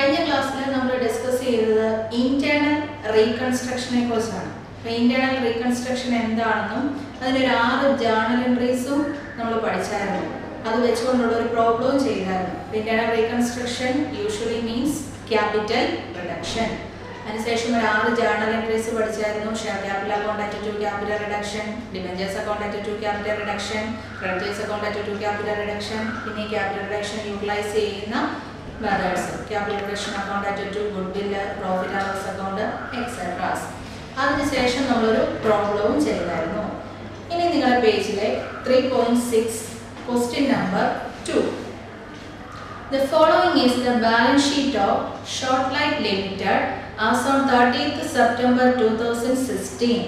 കഴിഞ്ഞ ക്ലാസ്സിൽ നമ്മൾ ഡിസ്കസ് ചെയ്തത് ഇന്റേണൽ റീകൺസ്ട്രക്ഷനെ കുറിച്ചാണ്. അപ്പോൾ ഇന്റേണൽ റീകൺസ്ട്രക്ഷൻ എന്താണെന്നും അതിനൊരു 6 ജേർണൽ എൻട്രീസും നമ്മൾ പഠിച്ചായിരുന്നു. അത് വെച്ചുകൊണ്ടുള്ള ഒരു പ്രോബ്ലവും ചെയ്തായിരുന്നു. Internal reconstruction usually means capital reduction. അതിനുശേഷം ഒരു 6 ജേർണൽ എൻട്രീസ് പഠിച്ചായിരുന്നു. Share capital account at to capital reduction, debentures account at to capital reduction, creditors account at to capital reduction, പിന്നെ ക്യാപിറ്റൽ റിഡക്ഷൻ യൂട്ടിലൈസ് ചെയ്യുന്ന methods, capital reduction account at to goodwill, profit and loss account etcetera. അതിനുശേഷം നമ്മളൊരു പ്രോബ്ലവും ചെയ്തായിരുന്നു. ഇനി നിങ്ങളുടെ പേജിലെ 3.6 question number 2. The following is the balance sheet of Shortlight Limited as on 30th September 2016.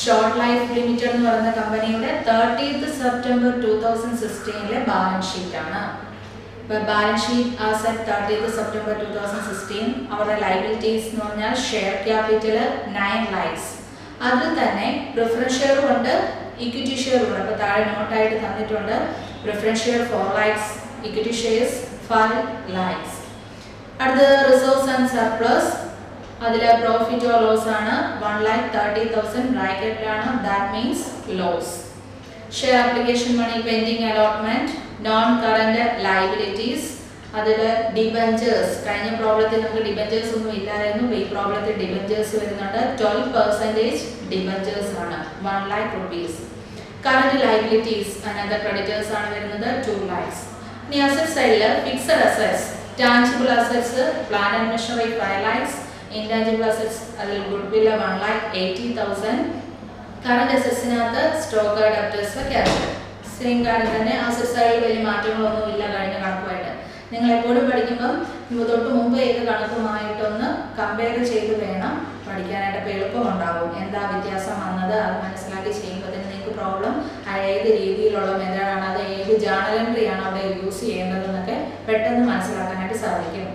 Shortlight Limited എന്ന് പറയുന്ന കമ്പനിയുടെ 30th September 2016 ബാലൻസ് ഷീറ്റ് ആണ്. Balance sheet as at 30th September 2016 അവരുടെ ലയബിലിറ്റീസ് എന്ന് പറഞ്ഞാൽ ഷെയർ ക്യാപിറ്റൽ 9 lakhs. അതിൽ തന്നെ preference share ഉണ്ട്, ഇക്വിറ്റി ഷെയർ ഉണ്ട്. അപ്പോൾ താഴെ നോട്ടായിട്ട് തന്നിട്ടുണ്ട് preference share 4 lakhs, equity shares 5 lakhs. അടുത്ത റിസർവ്സ് ആൻഡ് സർപ്ലസ്, അതിൽ പ്രോഫിറ്റ് ഓർ ലോസ് ആണ് 1,30,000 ബ്രാക്കറ്റിലാണ്, that means loss. Share application money pending allotment, non current liabilities, അതിൽ ഡിബഞ്ചേഴ്സ്. കഴിഞ്ഞ പ്രോബ്ലത്തിൽ നമുക്ക് ഡിബഞ്ചേഴ്സ് ഒന്നും ഇല്ലായിരുന്നു. ഈ പ്രോബ്ലത്തിൽ ഡിബഞ്ചേഴ്സ് വരുന്നുണ്ട്. 12% ഡിബഞ്ചേഴ്സ് ആണ്, 1 lakh rupees. Current liabilities another creditors ആണ് വരുന്നത് 2 lakhs. ഇനി അസറ്റ് സൈഡിൽ fixed assets, tangible assets, plant and machinery 5 lakhs, intangible assets അതിൽ ഗുഡ്വിൽ 1,80,000. കറന്റ് അസറ്റ്സിനകത്ത് സ്റ്റോക്ക്, ഡെപ്റ്റേഴ്സ്, ക്യാഷ് സെയിം കാര്യം തന്നെ. അസറ്റ് സൈഡിൽ വലിയ മാറ്റങ്ങളൊന്നും ഇല്ല കഴിഞ്ഞ കണക്കുമായിട്ട്. നിങ്ങൾ എപ്പോഴും പഠിക്കുമ്പം തൊട്ട് മുമ്പ് ഏത് കണക്കുമായിട്ടൊന്ന് കമ്പയർ ചെയ്ത് വേണം പഠിക്കാനായിട്ട്. അപ്പോൾ എളുപ്പമുണ്ടാവും. എന്താ വ്യത്യാസം വന്നത് അത് മനസ്സിലാക്കി ചെയ്യുമ്പോൾ തന്നെ നിങ്ങൾക്ക് പ്രോബ്ലം ഏത് രീതിയിലുള്ള മെത്തേഡാണ്, അത് ഏത് ജേർണൽ എൻട്രി ആണ് അവിടെ യൂസ് ചെയ്യേണ്ടതെന്നൊക്കെ പെട്ടെന്ന് മനസ്സിലാക്കാനായിട്ട് സാധിക്കും.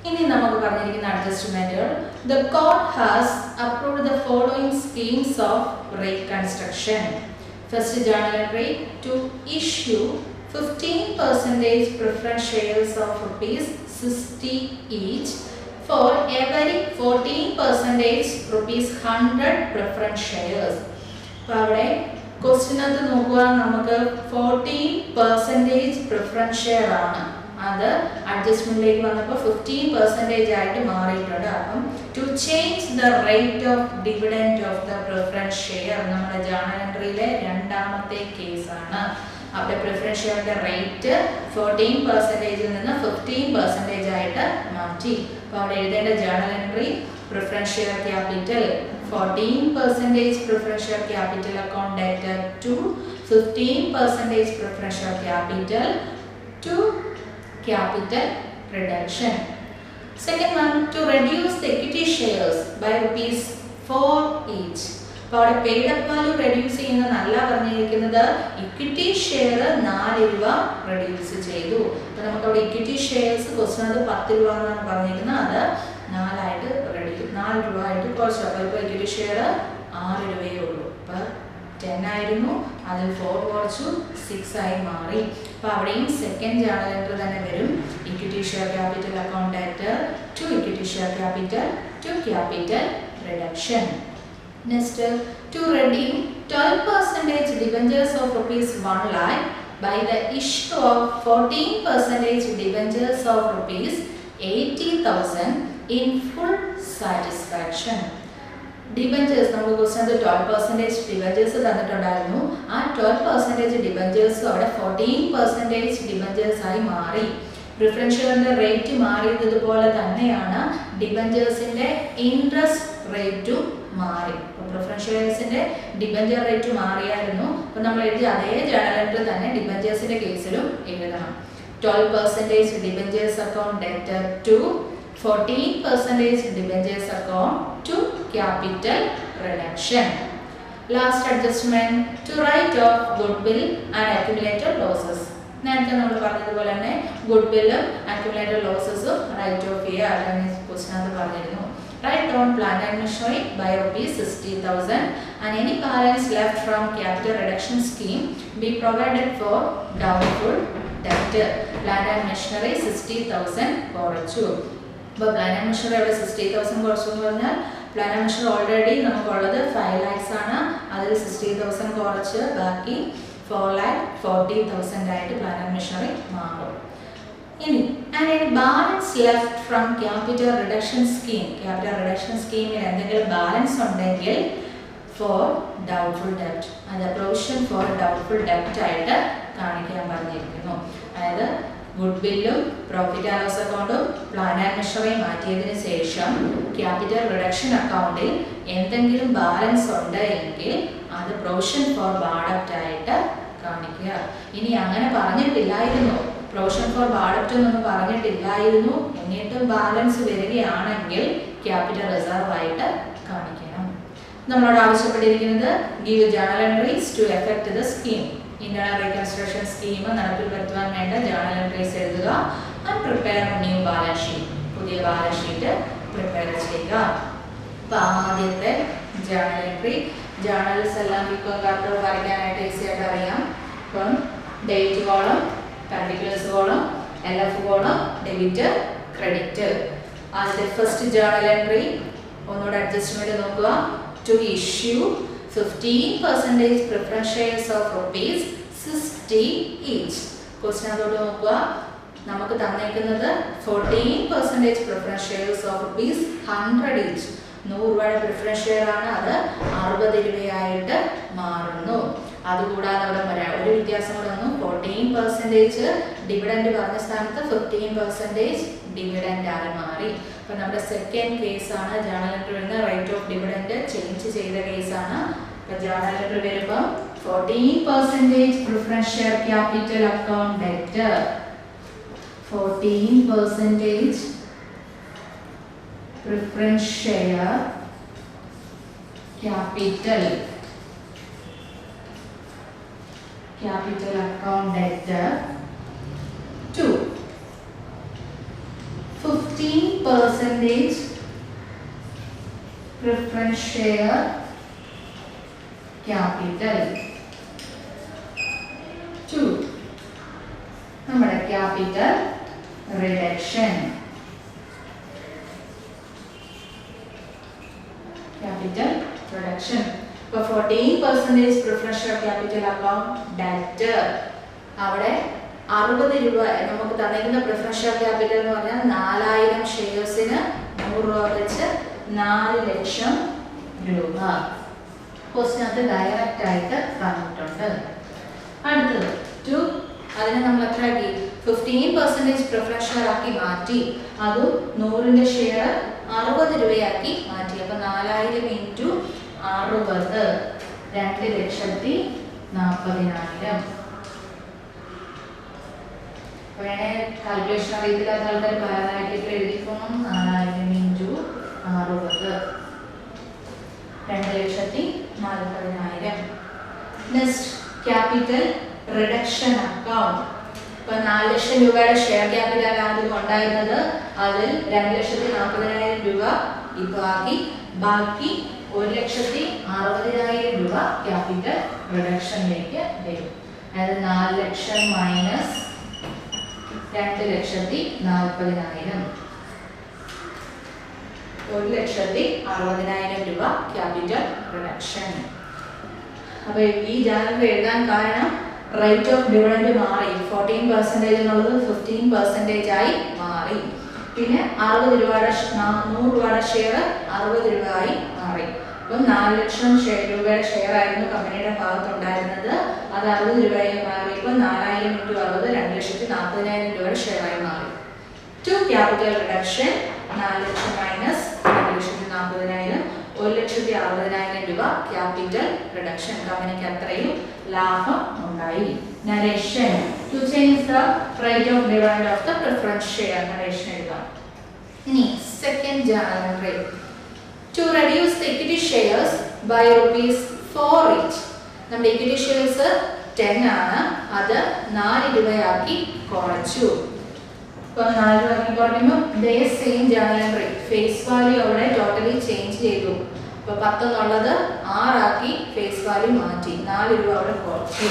ഇനി നമുക്ക് പറഞ്ഞിരിക്കുന്ന അഡ്ജസ്റ്റ്മെന്റുകൾ. The court has approved the following schemes of reconstruction. First journal entry, to issue 15% preference shares of rupees 60 each for every 14% rupees 100 preference shares. അപ്പോൾ അവിടെ ക്വസ്റ്റ്യനകത്ത് നോക്കുക, നമുക്ക് 14% പ്രിഫറൻസ് ഷെയർ ആണ്. അത് അഡ്ജസ്റ്റ്മെന്റിലേക്ക് വന്നപ്പോൾ 15% ആയിട്ട് മാറിയിട്ടുണ്ട്. അപ്പം to change the rate of dividend of the preference share നമ്മുടെ ജേർണൽ എൻട്രിയിലെ രണ്ടാമത്തെ കേസാണ്. അവിടെ പ്രിഫറൻസ് ഷെയറിന്റെ റേറ്റ് 14% നിന്ന് 15% ആയിട്ട് മാറ്റി. അപ്പോൾ അവിടെ എഴുതേണ്ട journal entry preference share capital 14% preference share capital account debtor to 15% preference share capital to capital reduction. Second one, to reduce the equity shares by rupees 4 each. അപ്പോൾ അവിടെ പെയ്ഡ് അപ്പ് വാല്യൂ റെഡ്യൂസ് ചെയ്യുന്ന നല്ല പറഞ്ഞിരിക്കുന്നത് equity share 4 രൂപ reduce ചെയ്തു. അപ്പോൾ നമുക്ക് അവിടെ ഇക്വിറ്റി ഷെയർസ് ക്വസ്റ്റ്യൻ അത് 10 രൂപ എന്നാണ് പറഞ്ഞിരിക്കുന്നത്. അത് 4 രൂപ ആയിട്ട് കുറച്ചു. അപ്പോൾ ഇപ്പോൾ ഇക്വിറ്റി ഷെയർ 6 രൂപയേ ഉള്ളൂ. അപ്പോൾ 10 ആയിരുന്നു, അതിൽ 4 കുറച്ചു 6 ആയി മാറി. അപ്പോൾ അവിടെയും സെക്കൻഡ് ജേർണൽ എൻട്രി തന്നെ വരും. Equity share capital account debtor to equity share capital to capital reduction. Next, to redeem 12% debentures of rupees 1 lakh by the issue of 14% debentures of rupees 80,000 in full satisfaction. Debentures നമുക്ക് question 12% debentures തന്നിട്ടുണ്ടായിരുന്നു. ആ 12% debentures അവിടെ 14% debentures ആയി മാറി. Preference ഷെയറിന്റെ rate മാറിയതുപോലെ തന്നെയാണ് ഡിബഞ്ചേഴ്സിന്റെ interest റേറ്റും മാറി. അപ്പോൾ പ്രിഫറൻസ് ഷെയർസിന്റെ ഡിബഞ്ചർ റേറ്റ് മാറിയായിരുന്നു. അപ്പോൾ നമ്മൾ എഴുതിയ അതേ ജേർണൽ എൻട്രി തന്നെ ഡിബഞ്ചേഴ്സിന്റെ കേസിലും എഴുതണം. 12% debentures account debtor to 14% debentures account to capital reduction. Last adjustment, to write off goodwill and accumulated losses. നേരത്തെ നമ്മൾ പറഞ്ഞതുപോലെ തന്നെ ഗുഡ്വില്ലും അക്യുമുലേറ്റഡ് ലോസസും റൈറ്റ് ഓഫ് ചെയ്യുക. അല്ലെങ്കിൽ ക്വസ്റ്റ്യനകത്ത് പറഞ്ഞിരുന്നു. Write down plant and machinery by rupees 60,000 and any balance left from capital reduction scheme be provided for doubtful debtor. Plant and machinery 60,000 കുറച്ചു. അപ്പോൾ plan and measure ഇവിടെ 60,000 കുറച്ചു എന്ന് പറഞ്ഞാൽ പ്ലാൻ ആൻഡ് മെഷർ ഓൾറെഡി നമുക്കുള്ളത് 5 lakhs ആണ്. അതിൽ 60,000 കുറച്ച് ബാക്കി 4,40,000 ആയിട്ട് പ്ലാൻ ആൻഡ് മെഷറി മാറും. ഇനി and balance left from capital reduction scheme. Capital reduction സ്കീമിൽ എന്തെങ്കിലും ബാലൻസ് ഉണ്ടെങ്കിൽ ഫോർ ഡൗട്ട്ഫുൾ ഡെപ്റ്റ്, അത് പ്രൊവിഷൻ ഫോർ ഡൗട്ട്ഫുൾ ഡെപ്റ്റ് ആയിട്ട് കാണിക്കാൻ പറഞ്ഞിരിക്കുന്നു. അതായത് ഗുഡ് ബില്ലും പ്രോഫിറ്റ് ആൻഡ് ലോസ് അക്കൗണ്ടും പ്ലാൻ ആൻഡ് മെഷറി മാറ്റിയതിന് ശേഷം ക്യാപിറ്റൽ റിഡക്ഷൻ അക്കൗണ്ടിൽ എന്തെങ്കിലും ബാലൻസ് ഉണ്ട് എങ്കിൽ അത് പ്രൊവിഷൻ ഫോർ ബാഡ് ഡെപ്റ്റ് ആയിട്ട് കാണിക്കുക. ഇനി അങ്ങനെ പറഞ്ഞിട്ടില്ലായിരുന്നു, പ്രൊവിഷൻ ഫോർ ബാഡ് ഡെപ്റ്റ് എന്നൊന്നും പറഞ്ഞിട്ടില്ലായിരുന്നു, എന്നിട്ടും ബാലൻസ് വരികയാണെങ്കിൽ ക്യാപിറ്റൽ റിസർവ് ആയിട്ട് കാണിക്കണം. നമ്മളോട് ആവശ്യപ്പെട്ടിരിക്കുന്നത് give journal entries to effect the scheme. Internal reconstruction scheme നടപ്പിൽ വരുത്തുവാൻ വേണ്ട ജേണൽ എൻട്രീസ് എഴുതുക. And prepare new balance sheet, പുതിയ ബാലൻസ് ഷീറ്റ് പ്രിപ്പയർ ചെയ്യുക. അപ്പോൾ ആദ്യത്തെ ജേണൽ എൻട്രി, ജേണൽസ് എല്ലാം ഇക്കൊക്കാർക്ക് വരയ്ക്കാനായിട്ട് ഈസി ആയിട്ട് അറിയാം. ഇപ്പം date column, particulars column, LF column, debit credit. ആദ്യത്തെ ഫസ്റ്റ് ജേണൽ എൻട്രി ഒന്നുകൂടെ അഡ്ജസ്റ്റ്മെന്റ് നോക്കുക. To issue 15% preference shares of ₹60 each. Question അതോട് നോക്കുക. നമുക്ക് തന്നിരിക്കുന്നത് 14% preference shares of ₹100 each. 100 രൂപയുടെ പ്രിഫറൻസ് ഷെയർ ആണ്, അത് 60 രൂപയായിട്ട് മാറുന്നു. അതുകൂടാതെ അവിടെ പറയാം ഒരു വ്യത്യാസം കൂടെ വന്നു. 14% ഡിവിഡൻഡ് പറഞ്ഞ സ്ഥാനത്ത് 15% ഡിവിഡൻഡ് ആയി മാറി. അപ്പോൾ നമ്മുടെ സെക്കൻഡ് കേസാണ് ജേണൽ എൻട്രി വരുന്നത്. റേറ്റ് ഓഫ് ഡിവിഡൻഡ് ചേഞ്ച് ചെയ്ത കേസാണ്. അപ്പോൾ ജേണൽ എൻട്രി വരുമ്പോൾ 14% preference share capital account debtor, 14% preference share capital account debtor to 15% preference share capital to നമ്മുടെ capital reduction. Capital reduction. ഇപ്പോൾ 14% preference share capital account debtor, അവിടെ 60 രൂപ നമുക്ക് തന്നിരിക്കുന്ന പ്രിഫറൻസ് ഷെയർ ക്യാപിറ്റൽ എന്ന് പറഞ്ഞാൽ 4000 ഷെയർസിന് 100 രൂപ വെച്ച് 4 ലക്ഷം രൂപ. ക്വസ്റ്റ്യനകത്ത് ഡയറക്റ്റ് ആയിട്ട് തന്നിട്ടുണ്ട്. അടുത്തത് ടു, അതിനെ നമ്മൾ എത്ര ആക്കി? 15% പ്രിഫറൻസ് ഷെയർ ആക്കി മാറ്റി. അതും 100ന്റെ ഷെയർ 60 രൂപയാക്കി മാറ്റി. അപ്പോൾ 4000 × 60 2,40,000. വേണേ കാൽക്കുലേഷൻ അറിയത്തില്ലാത്ത ആൾക്കാർ പലതായിട്ട് എഴുതിക്കണം. 4000 × 60 2,40,000. Next capital reduction account. ഇപ്പൊ 4 ലക്ഷം രൂപയുടെ ഷെയർ ക്യാപിറ്റൽ ആദ്യം ഉണ്ടായിരുന്നത്, അതിൽ 2,40,000 രൂപ ഇപ്പൊ ആക്കി, ബാക്കി 1,60,60,000 രൂപ ക്യാപിറ്റൽ റിഡക്ഷനിലേക്ക് വരും. അതായത് 4 ലക്ഷം മൈനസ് 2,40,000, 1,60,60,000 രൂപ ക്യാപിറ്റൽ റിഡക്ഷൻ. അപ്പൊ ഈ ജേണൽ എഴുതാൻ കാരണം റേറ്റ് ഓഫ് ഡിവിഡൻഡ് മാറി. 14% എന്നുള്ളത് 15% ആയി മാറി. പിന്നെ 60 രൂപയുടെ 100 രൂപയുടെ ഷെയർ 60 രൂപയായി മാറി. അപ്പം 4 ലക്ഷം രൂപയുടെ ഷെയർ ആയിരുന്നു കമ്പനിയുടെ ഭാഗത്തുണ്ടായിരുന്നത്, അത് 60 രൂപയായി മാറി. ഇപ്പം 4000 × 60 2,40,000 രൂപയുടെ ഷെയർ ആയി മാറി. ടു ക്യാപിറ്റൽ റിഡക്ഷൻ 4 ലക്ഷം മൈനസ് 2,40,000, 1,60,60,000 രൂപ ക്യാപിറ്റൽ റിഡക്ഷൻ. കമ്പനിക്ക് അത്രയും ലാഭം ഉണ്ടായി. Narration to change the rate of dividend of the preference share. Narration എഴുതാം. ഇനി second journal entry, to reduce the equity shares by ₹4 each. നമ്മുടെ ഇക്വിറ്റി ഷെയർസ് 10 ആണ്, അത് 4 രൂപയാക്കി കുറച്ചു. ഇപ്പം 4 രൂപയാക്കി കുറയ്ക്കുമ്പോൾ ഇതേ same journal entry, face value അവിടെ ടോട്ടലി ചേഞ്ച് ചെയ്തു. ഇപ്പൊ 10 എന്നുള്ളത് 6 ആക്കി ഫേസ് വാല്യൂ മാറ്റി, 4 രൂപ അവിടെ കുറച്ചു.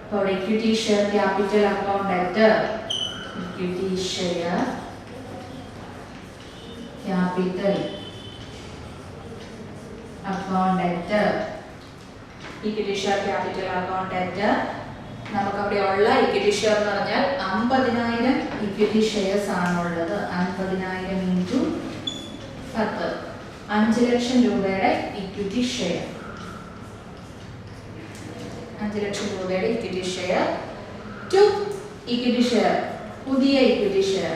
അപ്പോൾ equity share capital account debtor, equity share capital account debtor. Equity share capital account debtor നമുക്ക് അവിടെ ഉള്ള ഇക്വിറ്റി ഷെയർ എന്ന് പറഞ്ഞാൽ 50,000 ഇക്വിറ്റി ഷെയർസ് ആണുള്ളത്. 50,000 ഇൻറ്റു 10 5 ലക്ഷം രൂപയുടെ ഇക്വിറ്റി ഷെയർ. 5 ലക്ഷം രൂപയുടെ ഇക്വിറ്റി ഷെയർ. 2 ഇക്വിറ്റി ഷെയർ പുതിയ equity share.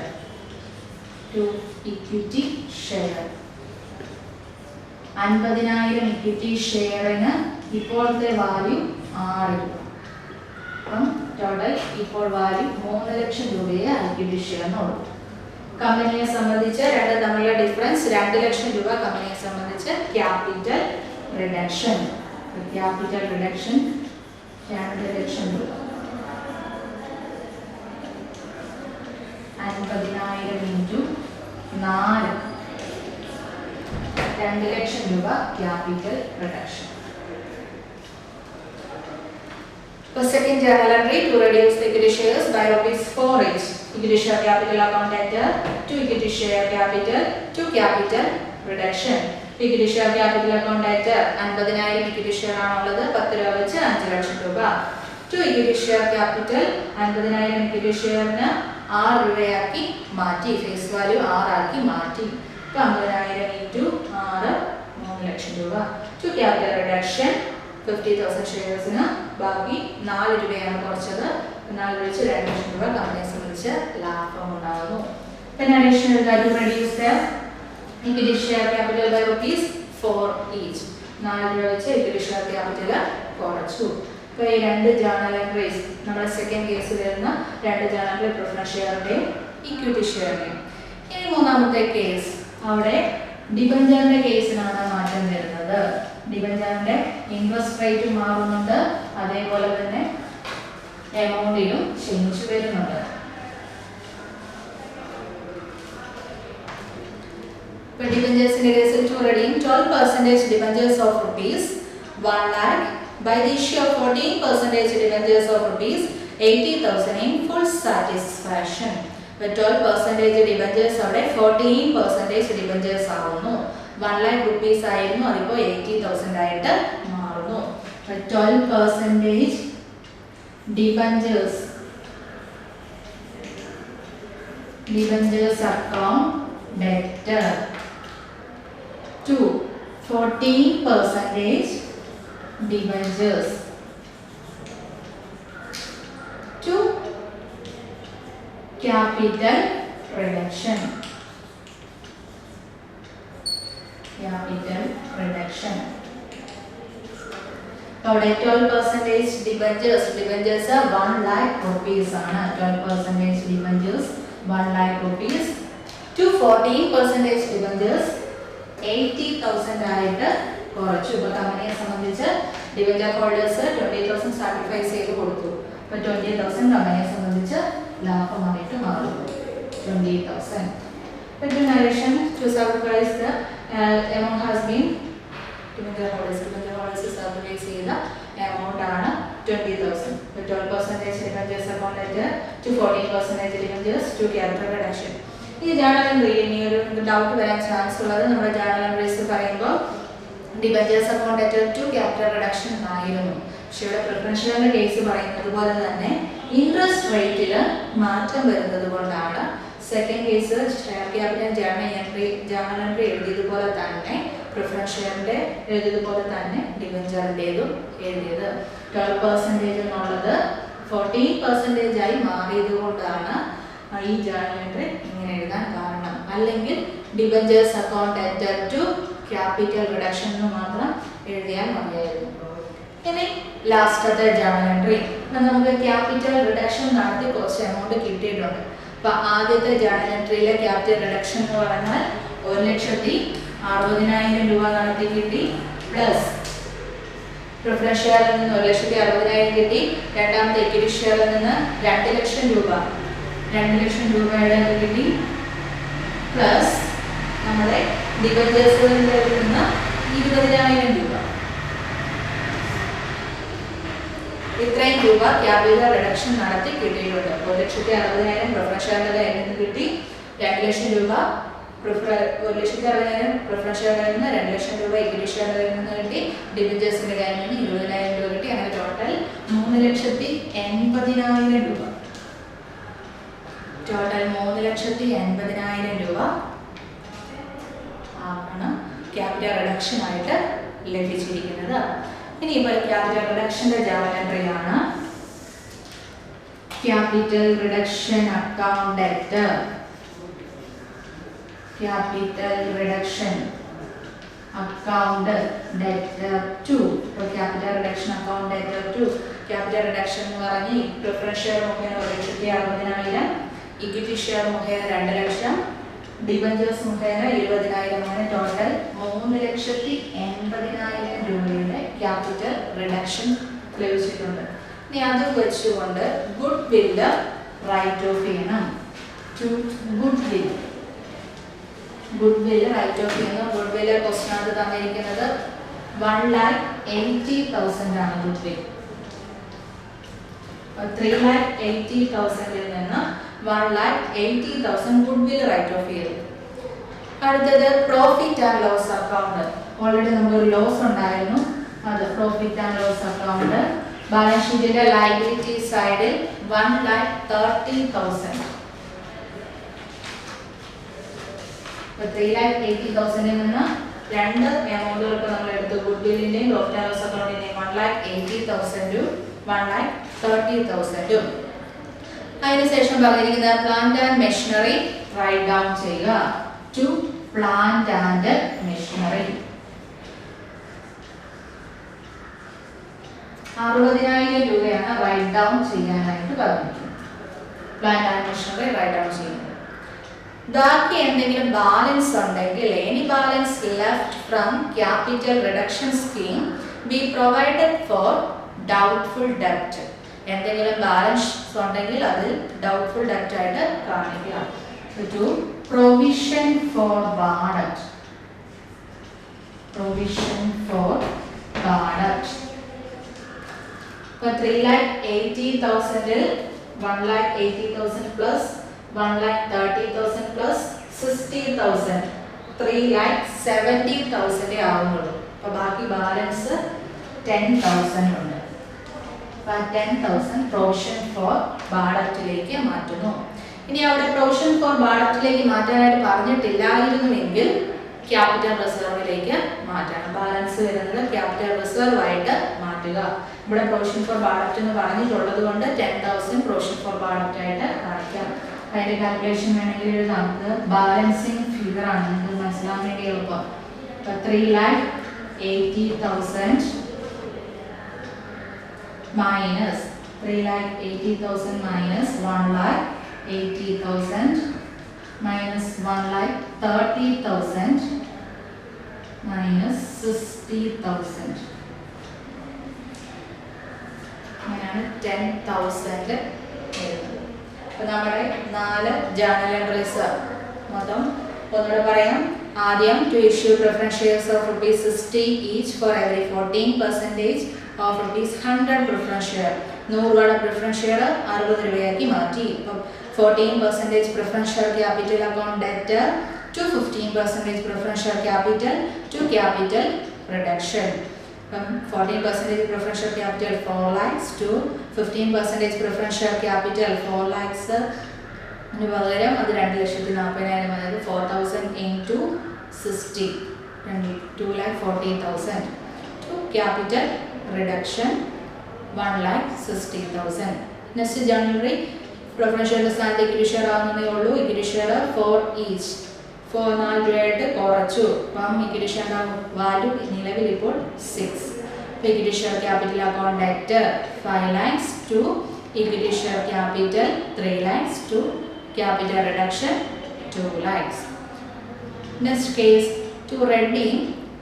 2 equity share. 50,000 equity ഷെയറിന് ഇപ്പോഴത്തെ വാല്യൂ 6 രൂപ. അപ്പം ടോട്ടൽ ഇപ്പോൾ വാല്യൂ 3 ലക്ഷം രൂപയെ ഇക്വിറ്റി ഷെയറിനുള്ളൂ. കമ്പനിയെ സംബന്ധിച്ച് രണ്ട് തമ്മിലുള്ള ഡിഫറൻസ് 2 ലക്ഷം രൂപ. കമ്പനിയെ സംബന്ധിച്ച് ക്യാപിറ്റൽ റിഡക്ഷൻ. ക്യാപിറ്റൽ റിഡക്ഷൻ 2 ലക്ഷം രൂപ. 50,000 ഇൻറ്റു 4 2 ലക്ഷം രൂപ capital reduction. For second journal entry, to reduce the equity shares by ₹4 each. Equity share capital account debtor, 2 equity share capital, 2 capital reduction. Equity share capital account debtor 50,000 equity share ആണുള്ളത്. 10 രൂപ വെച്ച് 5 ലക്ഷം രൂപ. 2 equity share capital 50,000 equity ഷെയറിന് 6 രൂപയാക്കി മാറ്റി. Face value 6 ആക്കി മാറ്റി. 50,000 into 6 3 ലക്ഷം രൂപ. 2 capital reduction 50,000 ഷെയർസിന് ബാക്കി 4 രൂപയാണ് കുറച്ചത്. 4 വെച്ച് 2 ലക്ഷം രൂപ കമ്പനിയെ സംബന്ധിച്ച് ലാഭം ഉണ്ടാകുന്നു. പിന്നെ അഡീഷണൽ കാര്യം reduce the equity share capital by ₹4 each. 4 രൂപ വെച്ച് ഇക്വിറ്റി ഷെയർ ക്യാപിറ്റൽ കുറച്ചു. അപ്പോൾ ഈ രണ്ട് ജേർണൽ എൻട്രീസ് നമ്മുടെ സെക്കൻഡ് കേസിൽ വരുന്ന രണ്ട് ജേർണൽ പ്രിഫറൻസ് ഷെയറിൻ്റെയും ഇക്വിറ്റി ഷെയറിൻ്റെയും. ഇനി മൂന്നാമത്തെ കേസ്, അവിടെ ഡിബഞ്ചറിന്റെ കേസിനാണ് മാറ്റം വരുന്നത്. ഡിബഞ്ചറിന്റെ ഇൻട്രസ്റ്റ് റേറ്റ് മാറുന്നുണ്ട്, അതേപോലെ തന്നെ എമൗണ്ടിലും ചേഞ്ച് വരുന്നുണ്ട്. Debentures to redeem 12% debentures of ₹1 lakh by the issue of 14% debentures of ₹80,000 in full satisfaction. But 12% debentures അവിടെ 14% debentures ആവുന്നു. 1 lakh rupees ആയിരുന്നു, അതിപ്പോൾ 80,000 ആയിട്ട് മാറുന്നു. 12% debentures account debtor to 14% debentures to capital reduction. അവിടെ 12% debentures 1 lakh rupees ആണ്. 12% debentures 1 lakh rupees to 14% debentures 80,000 ആയിട്ട് കുറച്ചു. ഇപ്പോൾ കമ്പനിയെ സംബന്ധിച്ച് ഡിബഞ്ചർ ഹോൾഡേഴ്സ് 20,000 സാക്രിഫൈസ് ചെയ്ത് കൊടുത്തു. അപ്പോൾ 20,000 കമ്പനിയെ സംബന്ധിച്ച് ലാഭമായിട്ട് മാറും. 20,000. But in addition to sacrifice, the amount has been debenture holders sacrifice ചെയ്ത എമൗണ്ട് ആണ് 20,000. 12% debentures account to 14% debentures to capital reduction. ഈ ജേർണൽ എൻട്രി ഇനി ഒരു ഡൗട്ട് വരാൻ ചാൻസ് ഉള്ളത്, നമ്മുടെ ജേർണൽ എൻട്രീസ് പറയുമ്പോൾ debentures account to capital reduction ആയിരുന്നു. പക്ഷെ ഇവിടെ പ്രിഫറൻഷ്യലിന്റെ കേസ് പറയുന്നത് പോലെ തന്നെ ഇൻട്രസ്റ്റ് റേറ്റിൽ മാറ്റം വരുന്നത് കൊണ്ടാണ് second case share capital journal entry എഴുതിയതുപോലെ തന്നെ പ്രിഫറൻസ് ഷെയറിന്റെ എഴുതിയതുപോലെ തന്നെ ഡിബഞ്ചറിൻ്റെതും എഴുതിയത്. 12% എന്നുള്ളത് 14% ആയി മാറിയത് കൊണ്ടാണ് ഈ ജേർണൽ എൻട്രി ഇങ്ങനെ എഴുതാൻ കാരണം. അല്ലെങ്കിൽ debentures account debtor to capital reduction എന്ന് മാത്രം എഴുതിയാൽ മതിയായിരുന്നു. ഇനി ലാസ്റ്റത്തെ ജേർണൽ എൻട്രി, നമുക്ക് ക്യാപിറ്റൽ റിഡക്ഷൻ നടത്തി കുറച്ച് എമൗണ്ട് കിട്ടിയിട്ടുണ്ട്. അപ്പൊ ആദ്യത്തെ ജേർണൽ എൻട്രിയിലെ ക്യാപിറ്റൽ റിഡക്ഷൻ എന്ന് പറഞ്ഞാൽ 1,60,000 രൂപ നടത്തി കിട്ടി, പ്ലസ് പ്രിഫറൻസ് ഷെയറിൽ നിന്ന് 1,60,000 കിട്ടി. രണ്ടാമത്തെ ഇക്വിറ്റി ഷെയറിൽ നിന്ന് 2 ലക്ഷം രൂപയുടെ കിട്ടി, പ്ലസ് നമ്മുടെ ഡിബഞ്ചേഴ്സിൽ നിന്ന് 20,000 രൂപ. ഇത്രയും രൂപ ക്യാപിറ്റൽ റിഡക്ഷൻ നടത്തി കിട്ടിയിട്ടുണ്ട്. 1,60,000 പ്രിഫറൻസ് ഷെയറിന്റെ കയ്യിൽ നിന്ന് കിട്ടി, 2 ലക്ഷം രൂപ 1,60,000 പ്രിഫറൻസ് ഷെയറിൽ നിന്ന് 2,00,000 രൂപ ഇക്വിറ്റി ഷെയറിൽ നിന്ന് കിട്ടി, ഡിബഞ്ചേഴ്സിന്റെ കയ്യിൽ നിന്ന് 20,000 രൂപ കിട്ടി. അങ്ങനെ ടോട്ടൽ 3,80,000 രൂപ. ടോട്ടൽ 3,80,000 രൂപ ആണ് ക്യാപിറ്റൽ റിഡക്ഷൻ ആയിട്ട് ലഭിച്ചിരിക്കുന്നത്. ഇനിയിപ്പോൾ ക്യാപിറ്റൽ റിഡക്ഷന്റെ ജേർണൽ എൻട്രി ആണ്. Capital reduction account debtor. Capital reduction account debtor 2. അപ്പോൾ capital reduction account debtor 2 capital reduction എന്ന് പറഞ്ഞ് പ്രിഫറൻസ് ഷെയർ മുഖേന 1,60,000, ഇക്വിറ്റി ഷെയർ മുഖേന 2,00,000, ഡിബഞ്ചേഴ്സ് മുഖേന 20,000, അങ്ങനെ ടോട്ടൽ 3,80,000 രൂപയുടെ ക്യാപിറ്റൽ റിഡക്ഷൻ ലഭിച്ചിട്ടുണ്ട്. ഇനി അത് വെച്ചുകൊണ്ട് ഗുഡ് വില്ല് റൈറ്റ് ഓഫ് ചെയ്യണം. ഗുഡ് വില്ല് റൈറ്റ് ഓഫ് ചെയ്യുന്നു. ഗുഡ് വില്ല് ക്വസ്റ്റ്യൻ തന്നിരിക്കുന്നത് 1,80,000 ആണ്. ഗുഡ് വില്ല് 3,80,000 നിന്ന് 1,80,000 ഗുഡ് വില്ല് റൈറ്റ് ഓഫ് ചെയ്തു. അടുത്തത് profit and loss account. Already നമുക്കൊരു ലോസ് ഉണ്ടായിരുന്നു, അത് profit and loss account. Balance ഷീറ്റിന്റെ ലയബിലിറ്റി സൈഡിൽ 1,30,000. 3,80,000 നിന്ന് രണ്ട് എമൗണ്ടുകൾക്ക് നമ്മൾ എടുത്തു. ഗുഡ് വില്ലിന്റെയും പ്രോഫിറ്റ് ആൻഡ് ലോസ് അക്കൗണ്ടിന്റെയും 1,80,000 1,30,000. അതിനുശേഷം പറഞ്ഞിരിക്കുന്ന plant and machinery write down ചെയ്യുക. ടു പ്ലാന്റ് ആൻഡ് മെഷീനറി 60,000 രൂപയാണ് റൈറ്റ് ഡൗൺ ചെയ്യാനായിട്ട് പറഞ്ഞിരിക്കുന്നത്. Plant and machinery write down ചെയ്യുന്നത്. ബാക്കി എന്തെങ്കിലും ബാലൻസ് ഉണ്ടെങ്കിൽ any balance left from capital reduction scheme be provided for doubtful ഡെപ്റ്റ്. എന്തെങ്കിലും ബാലൻസ് ഉണ്ടെങ്കിൽ അതിൽ ഡൗട്ട്ഫുൾ ഡെപ്റ്റ് ആയിട്ട് കാണിക്കുക. To provision for bad ഡെപ്റ്റ്. Provision for bad ഡെപ്റ്റ്. ഇപ്പോൾ 3,80,000 1,80,000 പ്ലസ് 1,30,000 പ്ലസ് 60,000 3,70,000 ആവുന്നുള്ളൂ. അപ്പോൾ ബാക്കി ബാലൻസ് 10,000 ഉണ്ട്. അപ്പോൾ 10,000 പ്രൊവിഷൻ ഫോർ ബാഡ് ഡെപ്റ്റിലേക്ക് മാറ്റുന്നു. ഇനി അവിടെ പ്രൊവിഷൻ ഫോർ ബാഡ് ഡെപ്റ്റിലേക്ക് മാറ്റാനായിട്ട് പറഞ്ഞിട്ടില്ലായിരുന്നുവെങ്കിൽ ക്യാപിറ്റൽ റിസർവിലേക്ക് മാറ്റണം. ബാലൻസ് വരുന്നത് ക്യാപിറ്റൽ റിസർവ് ആയിട്ട് മാറ്റുക. ഇവിടെ പ്രൊവിഷൻ ഫോർ ബാഡ് ഡെപ്റ്റ് എന്ന് പറഞ്ഞിട്ടുള്ളത് കൊണ്ട് 10,000 പ്രൊവിഷൻ ഫോർ ബാഡ് ഡെപ്റ്റ് ആയിട്ട് കാണിക്കാം. അതിന്റെ കാൽക്കുലേഷൻ വേണമെങ്കിൽ എഴുതാം. ബാലൻസിങ് ഫിഗർ ആണ്, നിങ്ങൾക്ക് മനസ്സിലാൻ വേണ്ടി എളുപ്പം. 3,80,000 മൈനസ് 3,80,000 മൈനസ് 1,80,000 മൈനസ് 1,30,000 മൈനസ് 60,000. അങ്ങനെയാണ് 10,000 വരുന്നത്. അപ്പോൾ നമ്മുടെ 4 ജേർണൽ എൻട്രീസ് മൊത്തം ഒന്നുകൂടെ പറയാം. ആദ്യം to issue preference shares of ₹60 each for every 14% of ₹100 preference share. 100 രൂപയുടെ പ്രിഫറൻസ് ഷെയർ 60 രൂപയാക്കി മാറ്റി. അപ്പം 14% preference share capital account debtor to 15% preference share capital to capital reduction. അപ്പം 14% preference share capital 4 lakhs to 15% preference share capital 4 lakhs. അതിന് പകരം അത് 2,40,000, അതായത് 4,000 into 60 2,40,000 to capital reduction 1,60,000. Next general preference ഷെയറിന്റെ സ്ഥാനത്ത് ഇക്വിറ്റി ഷെയർ ആവുന്നതേ ഉള്ളൂ. ഇക്വിറ്റി ഷെയർ 4 ഈച്ച് 4 രൂപയായിട്ട് കുറച്ചു. അപ്പം ഇക്വിറ്റി ഷെയറിന്റെ വാല്യൂ നിലവിൽ ഇപ്പോൾ 6. Equity share capital account debtor 5 lakhs to equity share capital 3 lakhs to capital reduction 2 lakhs. Next case, to redeem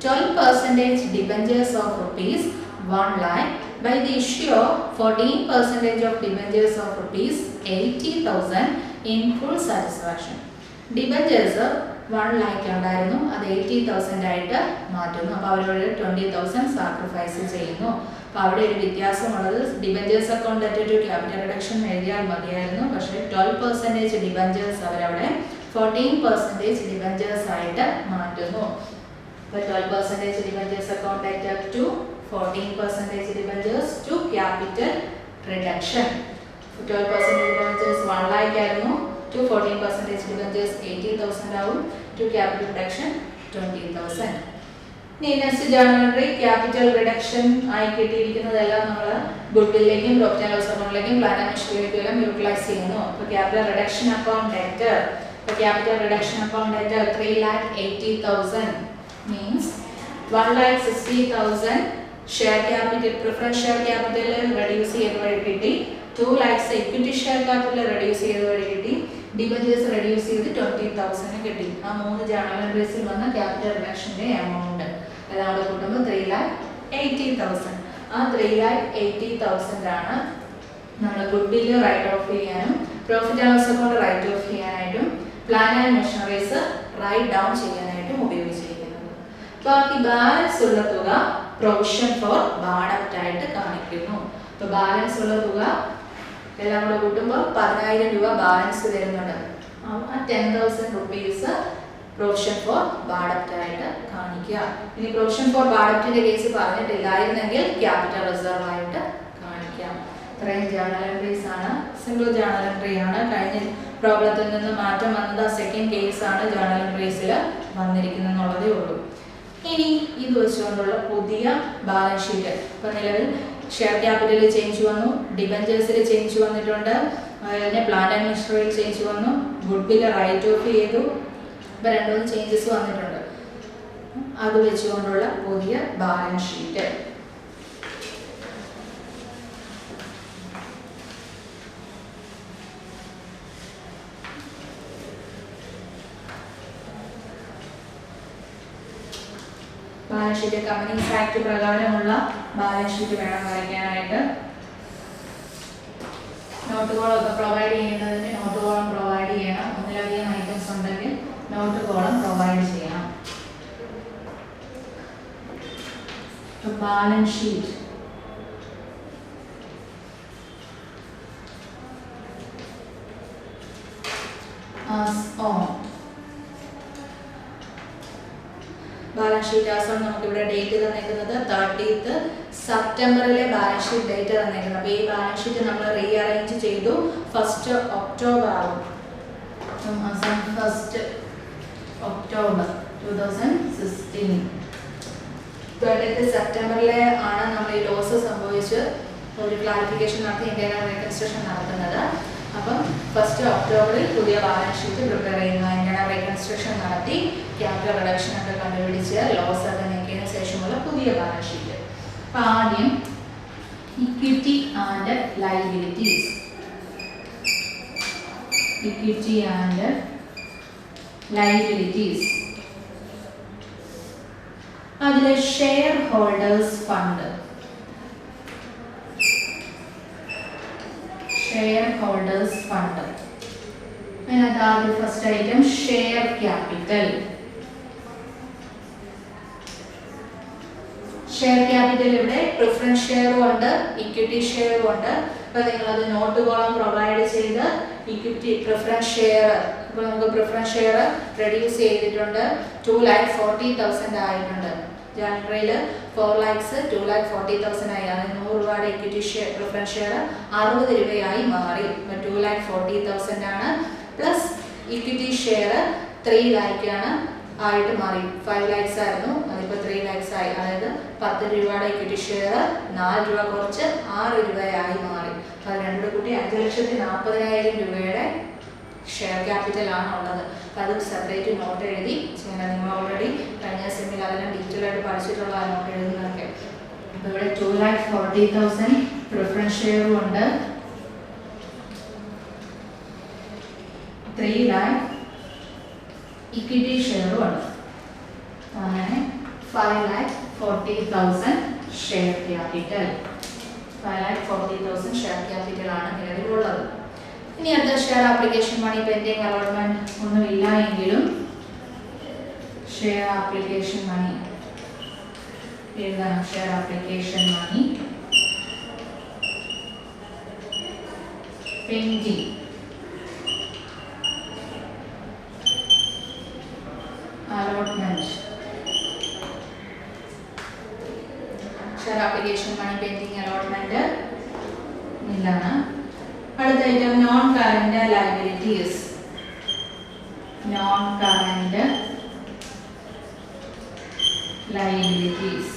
12% debentures of ₹1 lakh by the issue of 14% of debentures of ₹80,000 in full satisfaction. Debentures 1 lakh ഉണ്ടായിരുന്നു, അത് 80,000 ആയിട്ട് മാറ്റുന്നു. അപ്പോൾ അവരോട് 20,000 sacrifice ചെയ്യുന്നു. അപ്പോൾ അവിടെ ഒരു വ്യത്യാസമുള്ളത്, debentures account debtor to capital reduction എഴുതിയാൽ മതിയായിരുന്നു. പക്ഷേ 12% ഡിബഞ്ചേഴ്സ് അവരവിടെ 14% ഡിബഞ്ചേഴ്സ് ആയിട്ട് മാറ്റുന്നു. അപ്പോൾ 12% debentures account debtor to 14% debentures to capital reduction. 12% debentures 1 lakh ആയിരുന്നു, ടു 14% ഡിബഞ്ചേഴ്സ് 80,000 ആവും, ടു ക്യാപിറ്റൽ റിഡക്ഷൻ 20,000. ഇനി next journal entry capital reduction ആയി കിട്ടിയിരിക്കുന്നതെല്ലാം നമ്മൾ ഗുഡ്വില്ലിലേക്കും പ്രോഫിറ്റ് ആൻഡ് ലോസ് അക്കൗണ്ടിലേക്കും പ്ലാൻ ആൻഡ് മെഷീനറിയിലേക്കും എല്ലാം യൂട്ടിലൈസ് ചെയ്യുന്നു. അപ്പോൾ capital reduction account debt, capital reduction account debtor 3,80,000 means 1,60,000 share capital preference share capital reduce ചെയ്തവരെ കിട്ടി, 2 lakhs equity share capital reduce ചെയ്തവരെ കിട്ടി, debentures reduce ചെയ്ത് 20,000 കിട്ടി. ആ മൂന്ന് ജേർണൽ എൻട്രീസിൽ വന്ന ക്യാപിറ്റൽ റിഡക്ഷന്റെ എമൗണ്ട് അതാണ് കൂട്ടുമ്പോൾ 3,80,000. ആ 3,80,000 ആണ് നമ്മൾ ഗുഡ്വില്ല് റൈറ്റ് ഓഫ് ചെയ്യാനും profit and loss account write off ചെയ്യാനായിട്ടും plant and machineries write down ചെയ്യാനായിട്ടും ഉപയോഗിച്ചിരിക്കുന്നത്. ബാക്കി ബാലൻസ് ഉള്ള തുക പ്രൊവിഷൻ ഫോർ ബാഡ് അപ്റ്റ് ആയിട്ട് കാണിക്കുന്നു. അപ്പോൾ ബാലൻസ് ഉള്ള തുക എല്ലാം കൂടെ കൂട്ടുമ്പോൾ 10,000 രൂപ ബാലൻസ് വരുന്നുണ്ട്. ആ 10,000 rupees provision for bad debt ആയിട്ട് കാണിക്കുക. ഇനി പ്രൊവിഷൻ ഫോർ ബാഡ് അപ്റ്റിന്റെ കേസ് പറഞ്ഞിട്ടില്ലായിരുന്നെങ്കിൽ ക്യാപിറ്റൽ റിസർവ് ആയിട്ട് കാണിക്കാം. ഇത്രയും ജേർണൽ എൻട്രീസ് ആണ്. സിംഗിൾ ജേർണൽ എൻട്രി ആണ്. കഴിഞ്ഞ പ്രോബ്ലത്തിൽ നിന്ന് മാറ്റം വന്നത് സെക്കൻഡ് കേസ് ആണ് ജേർണൽ എൻട്രീസിൽ വന്നിരിക്കുന്നുള്ളതേ ഉള്ളൂ. ഇനി ഇത് വെച്ചുകൊണ്ടുള്ള പുതിയ ബാലൻസ് ഷീറ്റ്. ഇപ്പം നിലവിൽ ഷെയർ ക്യാപിറ്റലിൽ ചേഞ്ച് വന്നു, ഡിബഞ്ചേഴ്സിൽ ചേഞ്ച് വന്നിട്ടുണ്ട്, അതിനെ പ്ലാൻ ആൻഡ് മെഷീനറിയിൽ ചേഞ്ച് വന്നു, ഗുഡ്വില്ല് റൈറ്റ് ഓഫ് ചെയ്തു. ഇപ്പം രണ്ടും ചേഞ്ചസ് വന്നിട്ടുണ്ട്. അത് വെച്ചുകൊണ്ടുള്ള പുതിയ balance sheet. Balance sheet companies act പ്രകാരമുള്ള ബാലൻസ് ഷീറ്റ് വേണം വരയ്ക്കാനായിട്ട്. നോട്ടുകളൊക്കെ പ്രൊവൈഡ് ചെയ്യുന്നതിന് നോട്ട് കോളം പ്രൊവൈഡ് ചെയ്യണം. ഒന്നിലധികം ഐറ്റംസ് ഉണ്ടെങ്കിൽ നോട്ട് കോളം പ്രൊവൈഡ് ചെയ്യണം. Balance sheet as on. Balance sheet as on നമുക്ക് ഇവിടെ ഡേറ്റ് തന്നിരിക്കുന്നത് 30th സെപ്റ്റംബറിലെ ബാലൻസ് ഷീറ്റ് ഡേറ്റ് തന്നിരിക്കുന്നത്. അപ്പോൾ ഈ ബാലൻസ് ഷീറ്റ് നമ്മൾ റീഅറേഞ്ച് ചെയ്തു 1 ഒക്ടോബർ ആവും. 1 ഒക്ടോബർ 2016. 30th സെപ്റ്റംബറിലെ ആണ് നമ്മൾ ഈ ലോസ് സംഭവിച്ച് ഒരു ക്ലാരിഫിക്കേഷൻ നടത്തി ഇന്റേണൽ റീകൺസ്ട്രക്ഷൻ നടത്തുന്നത്. അപ്പം 1 ഒക്ടോബറിൽ പുതിയ ബാലൻസ് ഷീറ്റ് പ്രിപ്പയർ ചെയ്യുന്ന ഇന്റേണൽ റീകൺസ്ട്രക്ഷൻ നടത്തി ക്യാപിറ്റൽ റിഡക്ഷൻ ഒക്കെ കണ്ടുപിടിച്ച് ലോസ് ഒക്കെ നീക്കിയതിനു ശേഷമുള്ള പുതിയ ബാലൻസ് ഷീറ്റ്. അപ്പം ആദ്യം equity and liabilities. Equity and liabilities. അതിലെ share holders fund. Share holders fund. അതിനകത്ത് ആദ്യം first item share capital. Share capital ഇവിടെ പ്രിഫറൻസ് ഷെയറും ഉണ്ട്, ഇക്വിറ്റി ഷെയറും ഉണ്ട്. അപ്പോൾ നിങ്ങളത് നോട്ട് കോളം പ്രൊവൈഡ് ചെയ്ത് ഇക്വിറ്റി പ്രിഫറൻസ് ഷെയർ, ഇപ്പോൾ നമുക്ക് പ്രിഫറൻസ് ഷെയർ റെഡ്യൂസ് ചെയ്തിട്ടുണ്ട്, 2,40,000 ആയിട്ടുണ്ട്. ജനുവരിയിൽ 4 lakhs 2,40,000 ആയി. അത് 100 രൂപയുടെ ഇക്വിറ്റി ഷെയർ പ്രിഫറൻസ് ഷെയർ 60 രൂപയായി മാറി. അപ്പോൾ 2,40,000 ആണ്. പ്ലസ് ഇക്വിറ്റി ഷെയർ 3 lakh ആണ് ആയിട്ട് മാറി. 5 lakhs ആയിരുന്നു, അതിപ്പോൾ 3 lakhs ആയി. അതായത് 10 രൂപയുടെ ഇക്വിറ്റി ഷെയർ 4 രൂപ കുറച്ച് 6 രൂപയായി മാറി. അപ്പോൾ അത് രണ്ടും കൂട്ടി 5,40,000 രൂപയുടെ ഷെയർ ക്യാപിറ്റൽ ആണ് ഉള്ളത്. അപ്പോൾ അത് സെപ്പറേറ്റ് നോട്ട് എഴുതി ചെയ്യണം. നിങ്ങൾ ഓൾറെഡി കഴിഞ്ഞ സെമ്മിൽ അതെല്ലാം ഡീറ്റെയിൽ ആയിട്ട് പഠിച്ചിട്ടുള്ള ആ നോട്ട് എഴുതുന്നതൊക്കെ. അപ്പോൾ ഇവിടെ 2,40,000 പ്രിഫറൻസ് ഷെയറും ഉണ്ട്, 3 lakh ഇക്വിറ്റി ഷെയറും ഉണ്ട്. അങ്ങനെ 5,40,000 ഷെയർ ക്യാപിറ്റൽ. 5,40,000 ഷെയർ ക്യാപിറ്റൽ ആണ് നിലവിലുള്ളത്. ഇനി അടുത്ത share application money pending allotment ഒന്നുമില്ല എങ്കിലും ഷെയർ ആപ്ലിക്കേഷൻ മണി എഴുതണം. Share application money pending share application money pending allotment ഇല്ലാണ്. അടുത്ത item non current liabilities. Non current liabilities.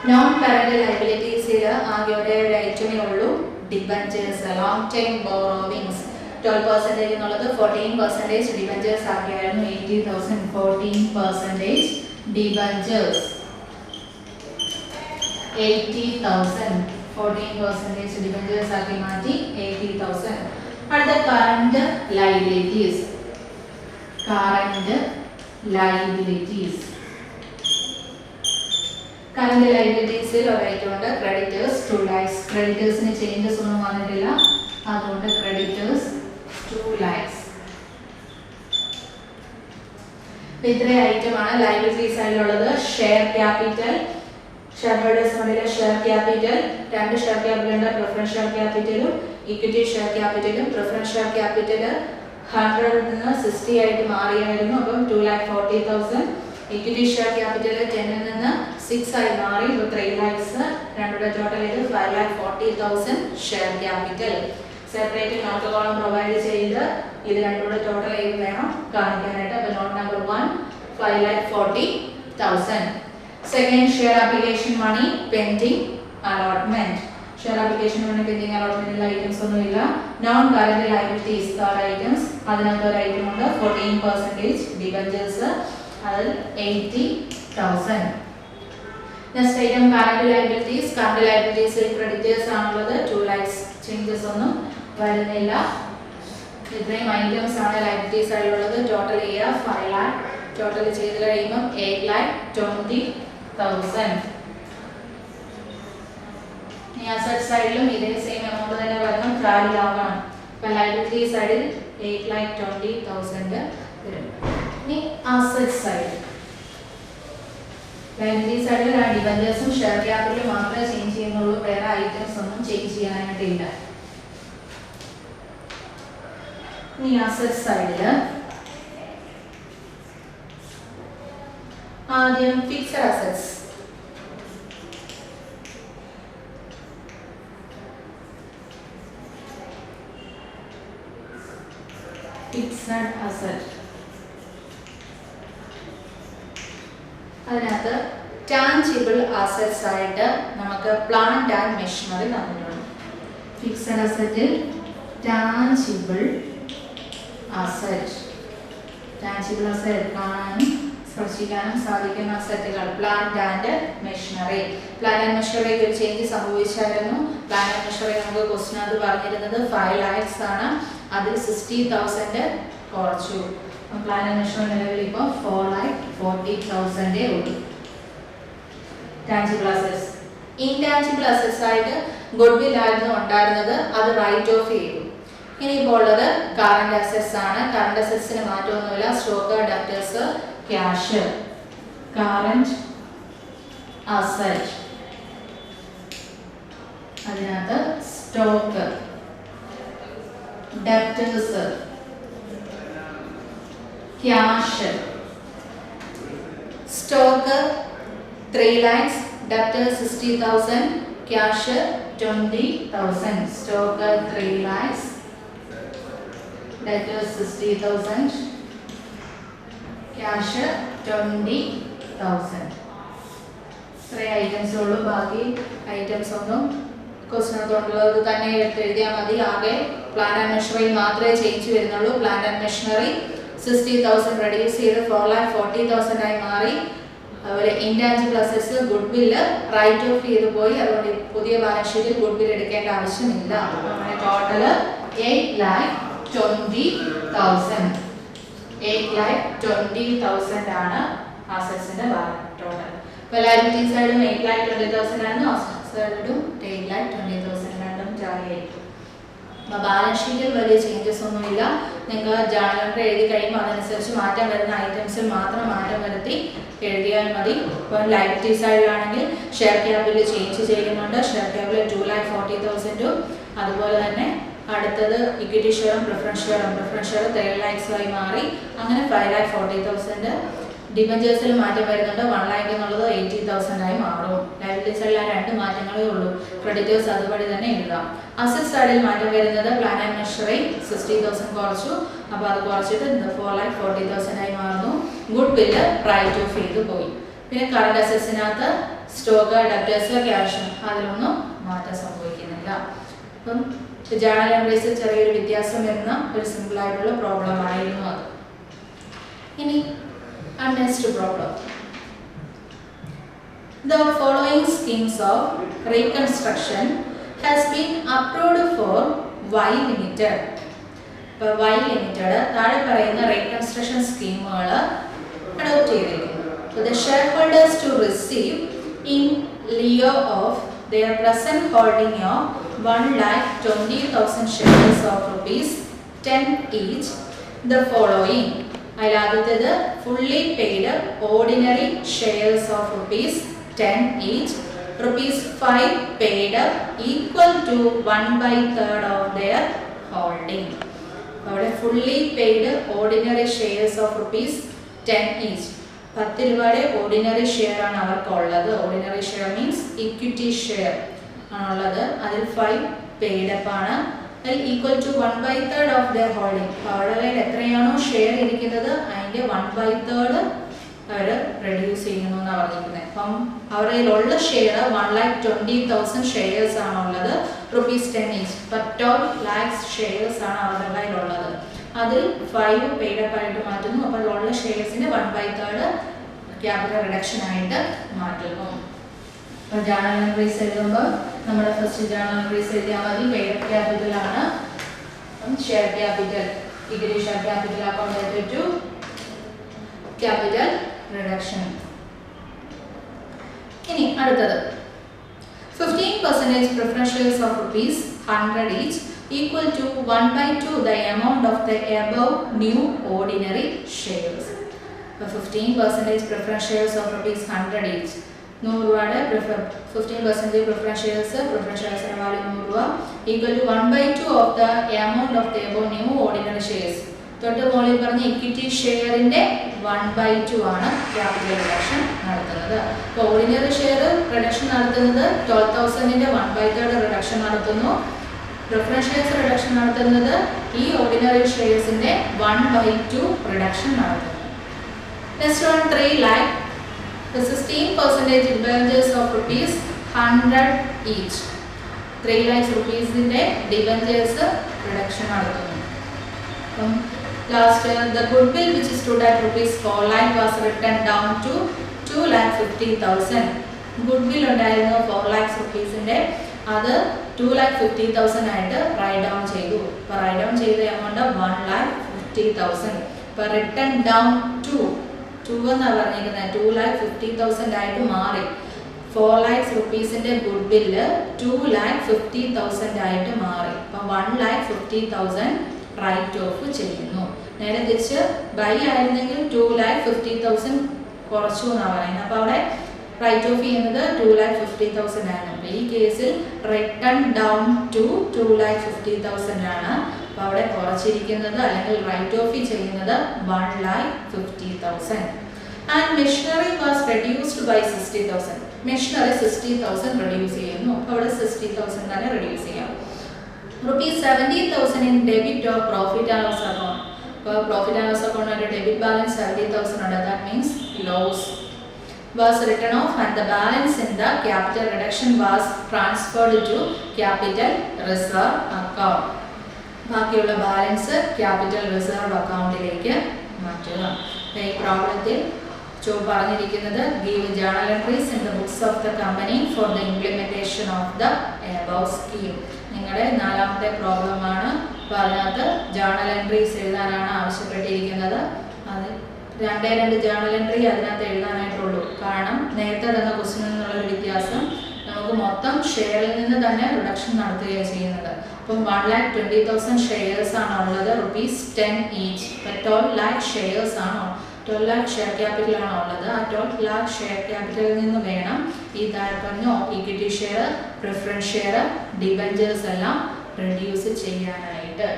Non current ലയബിലിറ്റീസിൽ ആകെ ഒരു ഐറ്റമേ ഉള്ളൂ, ഡിബഞ്ചേഴ്സ്, ലോങ് ടൈം ബോറോവിങ്സ്. 12% എന്നുള്ളത് 14% ഡിബഞ്ചേഴ്സ് ആക്കിയായിരുന്നു. 80,000 14% ഡിബഞ്ചേഴ്സ്. 80,000 14% ഡിബഞ്ചേഴ്സ് ആക്കി മാറ്റി 80,000. അടുത്ത current liabilities. Current liabilities. Current ലയബിലിറ്റീസിൽ ഒരൈറ്റമുണ്ട് ക്രെഡിറ്റേഴ്സ് 2 lakhs. ക്രെഡിറ്റേഴ്സിന് ചേഞ്ചസ് ഒന്നും വന്നിട്ടില്ല, അതുകൊണ്ട് ക്രെഡിറ്റേഴ്സ് 2 lakhs. ഇത്രയും ഐറ്റമാണ് ലയബിലിറ്റി സൈഡിലുള്ളത്. ഷെയർ ക്യാപിറ്റൽ, ഷെയർ ഹോൾഡേഴ്സ് ഫണ്ടിലെ ഷെയർ ക്യാപിറ്റൽ, 2 ഷെയർ ക്യാപിറ്റൽ ഉണ്ട്, പ്രിഫറൻസ് ഷെയർ ക്യാപിറ്റലും ഇക്വിറ്റി ഷെയർ ക്യാപിറ്റലും. പ്രിഫറൻസ് ഷെയർ ക്യാപിറ്റൽ 100 നിന്ന് 60 ആയിട്ട് മാറിയായിരുന്നു, അപ്പം 2,40,000. ഇക്വിറ്റി ഷെയർ ക്യാപിറ്റൽ 10 നിന്ന് 6 ആയി മാറി, 3 lakhs. രണ്ടുകൂടെ ടോട്ടൽ ചെയ്ത് 5,40,000 share capital. Separate note column provide ചെയ്ത് ഇത് രണ്ടുകൂടെ ടോട്ടൽ ചെയ്ത് വേണം കാണിക്കാനായിട്ട്. അപ്പോൾ note number 1 5,40,000. Second share application money pending allotment. Share application money pending അലോട്ട്മെന്റിൽ ഐറ്റംസ് ഒന്നുമില്ല. Non current liabilities third items. അതിനകത്ത് ഒരു ഐറ്റം ഉണ്ട് 14% ഡിബഞ്ചേഴ്സ്, അതിൽ 80,000. Next item current liabilities. Current ലയബിലിറ്റീസിൽ ക്രെഡിറ്റേഴ്സ് ആണുള്ളത് 2 lakhs. ചേഞ്ചസ് ഒന്നും വരുന്നില്ല. ഇത്രയും ഐറ്റംസ് ആണ് ലയബിലിറ്റീസ് ആയിട്ടുള്ളത്. ടോട്ടൽ ചെയ്യുക 5 lakh. ടോട്ടൽ ചെയ്ത് കഴിയുമ്പോൾ 8,20,000. ഇനി അസറ്റ് സൈഡിലും ഇതേ സെയിം എമൗണ്ട് തന്നെ വരണം, ടാലി ആവണം. ഇപ്പം ലയബിലിറ്റി സൈഡിൽ 8,20,000 വരും. ഇനി അസറ്റ് സൈഡ്, ലയബിലിറ്റി സൈഡിൽ ഡിബഞ്ചേഴ്സും ഷെയർ ക്യാപിറ്റലും മാത്രമേ ചേഞ്ച് ചെയ്യുന്നുള്ളൂ, വേറെ ഐറ്റംസ് ഒന്നും ചേഞ്ച് ചെയ്യാനായിട്ടില്ല. ഇനി അസറ്റ് സൈഡിൽ ആദ്യം ഫിക്സഡ് അസറ്റ്സ്. ഫിക്സഡ് അസറ്റ് അതിനകത്ത് ടാഞ്ചിബിൾ അസറ്റ്സ് ആയിട്ട് നമുക്ക് പ്ലാന്റ് ആൻഡ് മെഷീനറി തന്നിട്ടുണ്ട്. ഫിക്സഡ് അസറ്റിൽ ടാഞ്ചിബിൾ അസറ്റ്, ടാഞ്ചിബിൾ അസറ്റ് കാണാനും സ്പർശിക്കാനും സാധിക്കുന്ന അസറ്റുകൾ plant and machinery. Plant and മെഷീനറിക്ക് ഒരു ചേഞ്ച് സംഭവിച്ചായിരുന്നു. പ്ലാന്റ് ആൻഡ് മെഷീനറി നമുക്ക് ക്വസ്റ്റിനകത്ത് പറഞ്ഞിരുന്നത് 5 lakhs ആണ്, അതിൽ 60,000 കുറച്ചു. പ്ലാന്റ് ആൻഡ് മെഷീനറി നിലവിൽ ഇപ്പോൾ 4,40,000 ഉള്ളൂ. Tangible assets. ഇൻടാഞ്ചിബിൾ അസറ്റ്സ് ആയിട്ട് ഗുഡ് വിൽ ആയിരുന്നു ഉണ്ടായിരുന്നത്, അത് റൈറ്റ് ഓഫ് ചെയ്തു. ഇനിയിപ്പോൾ ഉള്ളത് കറന്റ് അസറ്റ്സ് ആണ്. കറന്റ് അസറ്റ്സിന് മാറ്റമൊന്നുമില്ല. Stock, debtors, cash. Current asset അതിനകത്ത് stock, debtors, cash. Stock 3 lakhs, debtors 60,000, cash 20,000. Stock 3 lakhs, debtors 60,000, cash 20,000. 3 items ഉള്ളൂ. ബാക്കി ഐറ്റംസ് ഒന്നും ക്വസ്റ്റിനകത്തുള്ളത് തന്നെ എഴുതിയാൽ മതി. ആകെ പ്ലാന്റ് ആൻഡ് മെഷീനറി മാത്രമേ ചേഞ്ച് വരുന്നുള്ളൂ. പ്ലാന്റ് ആൻഡ് മെഷീനറി 60,000 റെഡ്യൂസ് ചെയ്ത് 4,40,000 ആയി മാറി. അതുപോലെ ഇൻടാഞ്ചിബിൾ അസറ്റ്സ് ഗുഡ് വില്ല് റൈറ്റ് ഓഫ് ചെയ്ത് പോയി, അതുകൊണ്ട് പുതിയ ബാലൻസ് ഷീറ്റിൽ ഗുഡ് വില്ല് എടുക്കേണ്ട ആവശ്യമില്ല. നമ്മുടെ ടോട്ടൽ 8,20,000. 8,20,000 ആണ് അസറ്റ്സിന്റെ ടോട്ടൽ. അപ്പോൾ ലയബിലിറ്റി സൈഡും 8,20,000 ആണ്, അസറ്റ് സൈഡും 8,20,000 രണ്ടും ടാലിയായിരിക്കും. അപ്പോൾ ബാലൻസ് ഷീറ്റിൽ വലിയ ചേഞ്ചസ് ഒന്നുമില്ല. നിങ്ങൾ ജേർണൽ എൻട്രി എഴുതി കഴിയുമ്പോൾ അതനുസരിച്ച് മാറ്റം വരുന്ന ഐറ്റംസിൽ മാത്രം മാറ്റം വരുത്തി എഴുതിയാൽ മതി. ഇപ്പോൾ ലയബിലിറ്റി സൈഡിലാണെങ്കിൽ ഷെയർ ക്യാപിറ്റൽ ചേഞ്ച് ചെയ്യുന്നുണ്ട്. Share capital 2,40,000. അതുപോലെ തന്നെ അടുത്തത് ഇക്വിറ്റി ഷെയറും പ്രിഫറൻസ് ഷെയറും 3 lakhs ആയി മാറി. അങ്ങനെ 5,40,000 ഡിബഞ്ചേഴ്സിൽ മാറ്റം വരുന്നുണ്ട്. 1 lakh എന്നുള്ളത് 80,000 ആയി മാറും. ലയബിലിറ്റീസിൽ ആ 2 മാറ്റങ്ങളേ ഉള്ളൂ. ക്രെഡിറ്റേഴ്സ് അതുവഴി തന്നെ എഴുതാം. അസറ്റ് സൈഡിൽ മാറ്റം വരുന്നത് പ്ലാൻ ആൻഡ് മെഷറിംഗ് 60,000 കുറച്ചു. അപ്പോൾ അത് കുറച്ചിട്ട് 4,40,000 ആയി മാറുന്നു. ഗുഡ് വില്ല് റൈറ്റ് ഓഫ് ചെയ്ത് പോയി. പിന്നെ കറണ്ട് അസറ്റ്സിനകത്ത് സ്റ്റോക്ക്, ഡെപ്റ്റേഴ്സ്, ക്യാഷ് അതിലൊന്നും മാറ്റം സംഭവിക്കുന്നില്ല. അപ്പം ജേണൽ എൻട്രീസിൽ ചെറിയൊരു വ്യത്യാസം വരുന്ന ഒരു സിമ്പിൾ ആയിട്ടുള്ള പ്രോബ്ലം ആയിരുന്നു അത്. ഇനി next problem. The following schemes of reconstruction has been approved for Y Limited. ഇപ്പോൾ Y Limited താഴെ പറയുന്ന റീകൺസ്ട്രക്ഷൻ സ്കീമുകൾ അഡോപ്റ്റ് ചെയ്തിരിക്കുന്നു. So the shareholders to receive in lieu of their present holding of 1,20,000 shares of ₹10 each the following. അതിലാദ്യത്തേത് fully paid ordinary shares of ₹10 each, ₹5 paid equal to 1/3 of their holding. അവിടെ fully paid ordinary shares of ₹10 each. 10 രൂപയുടെ ordinary share ആണ് അവർക്കുള്ളത്. Ordinary share means equity share ആണുള്ളത്. അതിൽ 5 paid up ആണ്. Equal to 1/3 of their holding. അവരുടെ കയ്യിൽ എത്രയാണോ ഷെയർ ഇരിക്കുന്നത് അതിന്റെ 1/3 അവർ റെഡ്യൂസ് ചെയ്യുന്നു എന്നാണ് പറഞ്ഞിരിക്കുന്നത്. അപ്പം അവരുടെ കയ്യിലുള്ള ഷെയർ 1,20,000 ഷെയർസ് ആണുള്ളത്. ₹10 ഈച്ച്. 12 lakhs ഷെയർസ് ആണ് അവരുടെ കയ്യിലുള്ളത്. അതിൽ 5 പെയ്ഡ് അപ്പ് ആയിട്ട് മാറ്റുന്നു. അപ്പോൾ ഉള്ള ഷെയർസിന് 1/3 ക്യാപിറ്റൽ റിഡക്ഷൻ ആയിട്ട് മാറ്റുന്നു. അപ്പോൾ ജേണൽ എൻട്രീസ് എഴുതുമ്പോൾ നമ്മുടെ ഫസ്റ്റ് ജേണൽ എൻട്രീസ് എഴുതിയാൽ മതി. പെയ്ഡ് അപ്പ് ക്യാപിറ്റൽ ആണ്. Share capital, equity share capital account to capital reduction. ഇനി അടുത്തത് 15% preference shares of ₹100 each equal to 1/2 the amount of the above new ordinary shares. 15% preference shares of ₹100 each. 100 രൂപയുടെ 15% preference shares value 100 രൂപ equal to 1/2 of the amount of the above new ordinary shares. തൊട്ട് മുകളിൽ പറഞ്ഞ equity ഷെയറിന്റെ 1/2 ആണ് capital reduction നടത്തുന്നത്. അപ്പോൾ ordinary share reduction നടത്തുന്നത് 12,000ന്റെ 1/3 reduction നടത്തുന്നു. പ്രിഫറൻസ് ഷെയർസ് റിഡക്ഷൻ നടത്തുന്നത് ഈ ഓർഡിനറി ഷെയർസിന്റെ 1/2 റിഡക്ഷൻ നടത്തുന്നു. Next one 3 lakh. The 16% debentures of ₹100 each. 3 lakhs rupeesന്റെ debentures reduction നടത്തുന്നു. Last the goodwill which stood at ₹4 lakh was written down to 2,50,000. goodwill ഉണ്ടായിരുന്നു 4 lakhs rupeesന്റെ, അത് 2,50,000 ആയിട്ട് right down ചെയ്തു. അപ്പോൾ റൈറ്റ് ഡൗൺ ചെയ്ത എമൗണ്ട് 1,50,000. അപ്പോൾ റിട്ടൺ ഡൗൺ ടു എന്നാണ് പറഞ്ഞിരിക്കുന്നത്. 2,50,000 ആയിട്ട് മാറി. 4 lakhs rupeesന്റെ ഗുഡ്വില്ല് 2,50,000 ആയിട്ട് മാറി. അപ്പോൾ 1,50,000 റൈറ്റ് ഓഫ് ചെയ്യുന്നു. നേരെ തിരിച്ച് ബൈ ആയിരുന്നെങ്കിൽ 2,50,000 കുറച്ചു എന്നാണ് പറയുന്നത്. അപ്പോൾ അവിടെ റൈറ്റ് ഓഫ് ചെയ്യുന്നത് 2,50,000 ആണ്. അപ്പോൾ ഈ കേസിൽ റിട്ടൺ ഡൗൺ ടു 2,50,000 ആണ്. അപ്പോൾ അവിടെ കുറച്ചിരിക്കുന്നത് അല്ലെങ്കിൽ റൈറ്റ് ഓഫ് ചെയ്യുന്നത് 1,50,000. And machinery was reduced by 60,000. Machinery 60,000 reduce ചെയ്യുന്നു. അപ്പോൾ അവിടെ 60,000 തന്നെ റെഡ്യൂസ് ചെയ്യാം. ₹70,000 in debit or profit and loss account. Profit and loss account under debit balance 70,000 under, that means loss was written off and the balance in the capital reduction was transferred to capital reserve account. ബാക്കിയുള്ള balance capital reserve അക്കൗണ്ടിലേക്ക് മാറ്റുക. ഈ പ്രോബ്ലത്തിൽ പറഞ്ഞിരിക്കുന്നത് give journal entries in the books of the company for the implementation of the above scheme. നിങ്ങളുടെ 4ാമത്തെ problem ആണ്. അപ്പോൾ അതിനകത്ത് journal entries എഴുതാനാണ് ആവശ്യപ്പെട്ടിരിക്കുന്നത്. അത് 2 ജേണൽ എൻട്രി അതിനകത്ത് എഴുതാനായിട്ടുള്ളൂ. കാരണം നേരത്തെ തന്ന ക്വസ്റ്റിനിൽ നിന്നുള്ളൊരു വ്യത്യാസം, നമുക്ക് മൊത്തം ഷെയറിൽ നിന്ന് തന്നെ റിഡക്ഷൻ നടത്തുകയാണ് ചെയ്യുന്നത്. അപ്പം 1,20,000 ഷെയർസ് ആണ് ഉള്ളത്. ₹10 ഈച്ച്. അപ്പം 12 lakh ഷെയർസ് ആണോ 12 lakh ഷെയർ ക്യാപിറ്റൽ ആണ് ഉള്ളത്. ആ 12 lakh ഷെയർ ക്യാപിറ്റലിൽ നിന്ന് വേണം ഈ താഴെ പറഞ്ഞ equity share, preference share, debentures എല്ലാം റെഡ്യൂസ് ചെയ്യാനായിട്ട്.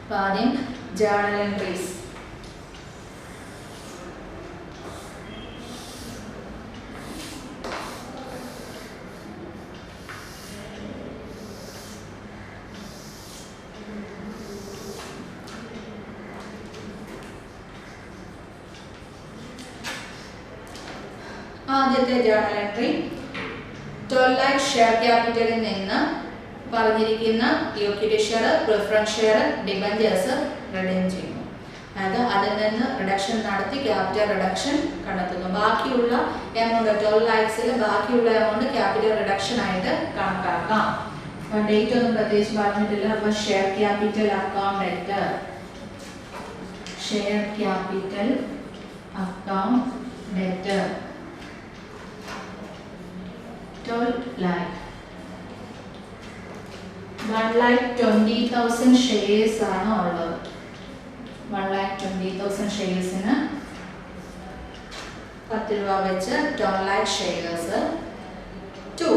അപ്പോൾ ആദ്യം ജേണൽ എൻട്രീസ്. ആദ്യത്തെ ജേർണൽ എൻട്രി 12 lakh ഷെയർ ക്യാപിറ്റലിൽ നിന്ന് പറഞ്ഞിരിക്കുന്ന equity share, preference share, debentures redeem ചെയ്യുന്നു. അതായത് അതിൽ നിന്ന് റിഡക്ഷൻ നടത്തി ക്യാപിറ്റൽ റിഡക്ഷൻ കണ്ടെത്തുന്നു. ബാക്കിയുള്ള എമൗണ്ട് 12 lakhsൽ ബാക്കിയുള്ള എമൗണ്ട് ക്യാപിറ്റൽ റിഡക്ഷൻ ആയിട്ട് കണക്കാക്കാം. ഡേറ്റ് ഒന്നും പ്രത്യേകിച്ച് പറഞ്ഞിട്ടില്ല. അപ്പോൾ share capital account debtor, share capital account debtor 12 lakh 1,20,000 shares ആണ് ഉള്ളത്. 1,20,000 ഷെയർസിന് 10 രൂപ വെച്ച് 12 lakh ഷെയർസ്. 2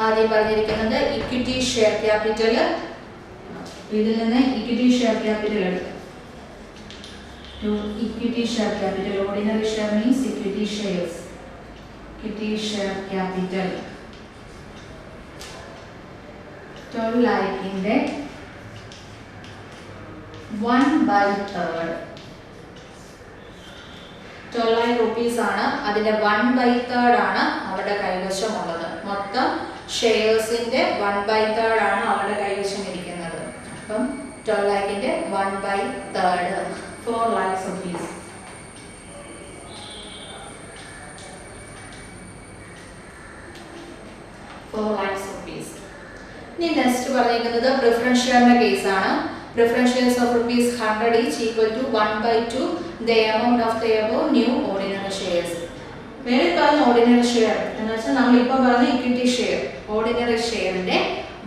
ആദ്യം പറഞ്ഞിരിക്കുന്നത് ഇക്വിറ്റി ഷെയർ ക്യാപിറ്റൽ. ഇതിൽ നിന്ന് ഇക്വിറ്റി ഷെയർ ക്യാപിറ്റൽ എടുക്കും. Equity share capital, ordinary share means equity shares. Equity share capital 12 lakhന്റെ 1/3. 12 lakh rupees ആണ്. അതിന്റെ 1/3 ആണ് അവരുടെ കൈവശമുള്ളത്. മൊത്തം ഷെയർസിന്റെ 1/3 ആണ് അവരുടെ കൈവശം ഇരിക്കുന്നത്. അപ്പം 12 lakhന്റെ 1/3 4 lakhs rupees. 4 lakhs rupees. ഇനി നെക്സ്റ്റ് പറഞ്ഞിരിക്കുന്നത് പ്രിഫറൻസ് ഷെയറിന്റെ കേസാണ്. Preference shares of rupees 100 each equal to 1/2 the amount of the above new ordinary shares. മേളിൽ പറഞ്ഞ ഓർഡിനറി ഷെയർ എന്ന് വെച്ചാൽ നമ്മൾ ഇപ്പോൾ പറഞ്ഞ ഇക്വിറ്റി ഷെയർ, ഓർഡിനറി ഷെയറിന്റെ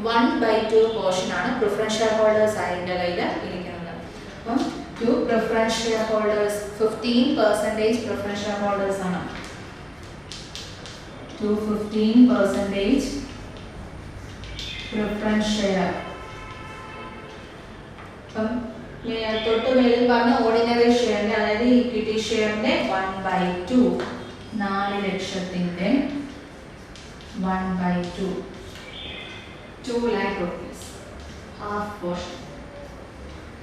1/2 പോർഷൻ ആണ് പ്രിഫറൻസ് ഷെയർ ഹോൾഡേഴ്സ് അതിന്റെ കയ്യിൽ ഇരിക്കുന്നത്. അപ്പം 2 preference share holders 15% preference share holders ആണ്. 15% പ്രിഫറൻസ് ഷെയർ. തൊട്ട് മേളിൽ പറഞ്ഞ ഓർഡിനറി ഷെയറിന്റെ അതായത് ഇക്വിറ്റി ഷെയറിന്റെ 1/2 4 ലക്ഷത്തിന്റെ 1/2 2 lakh rupees half portion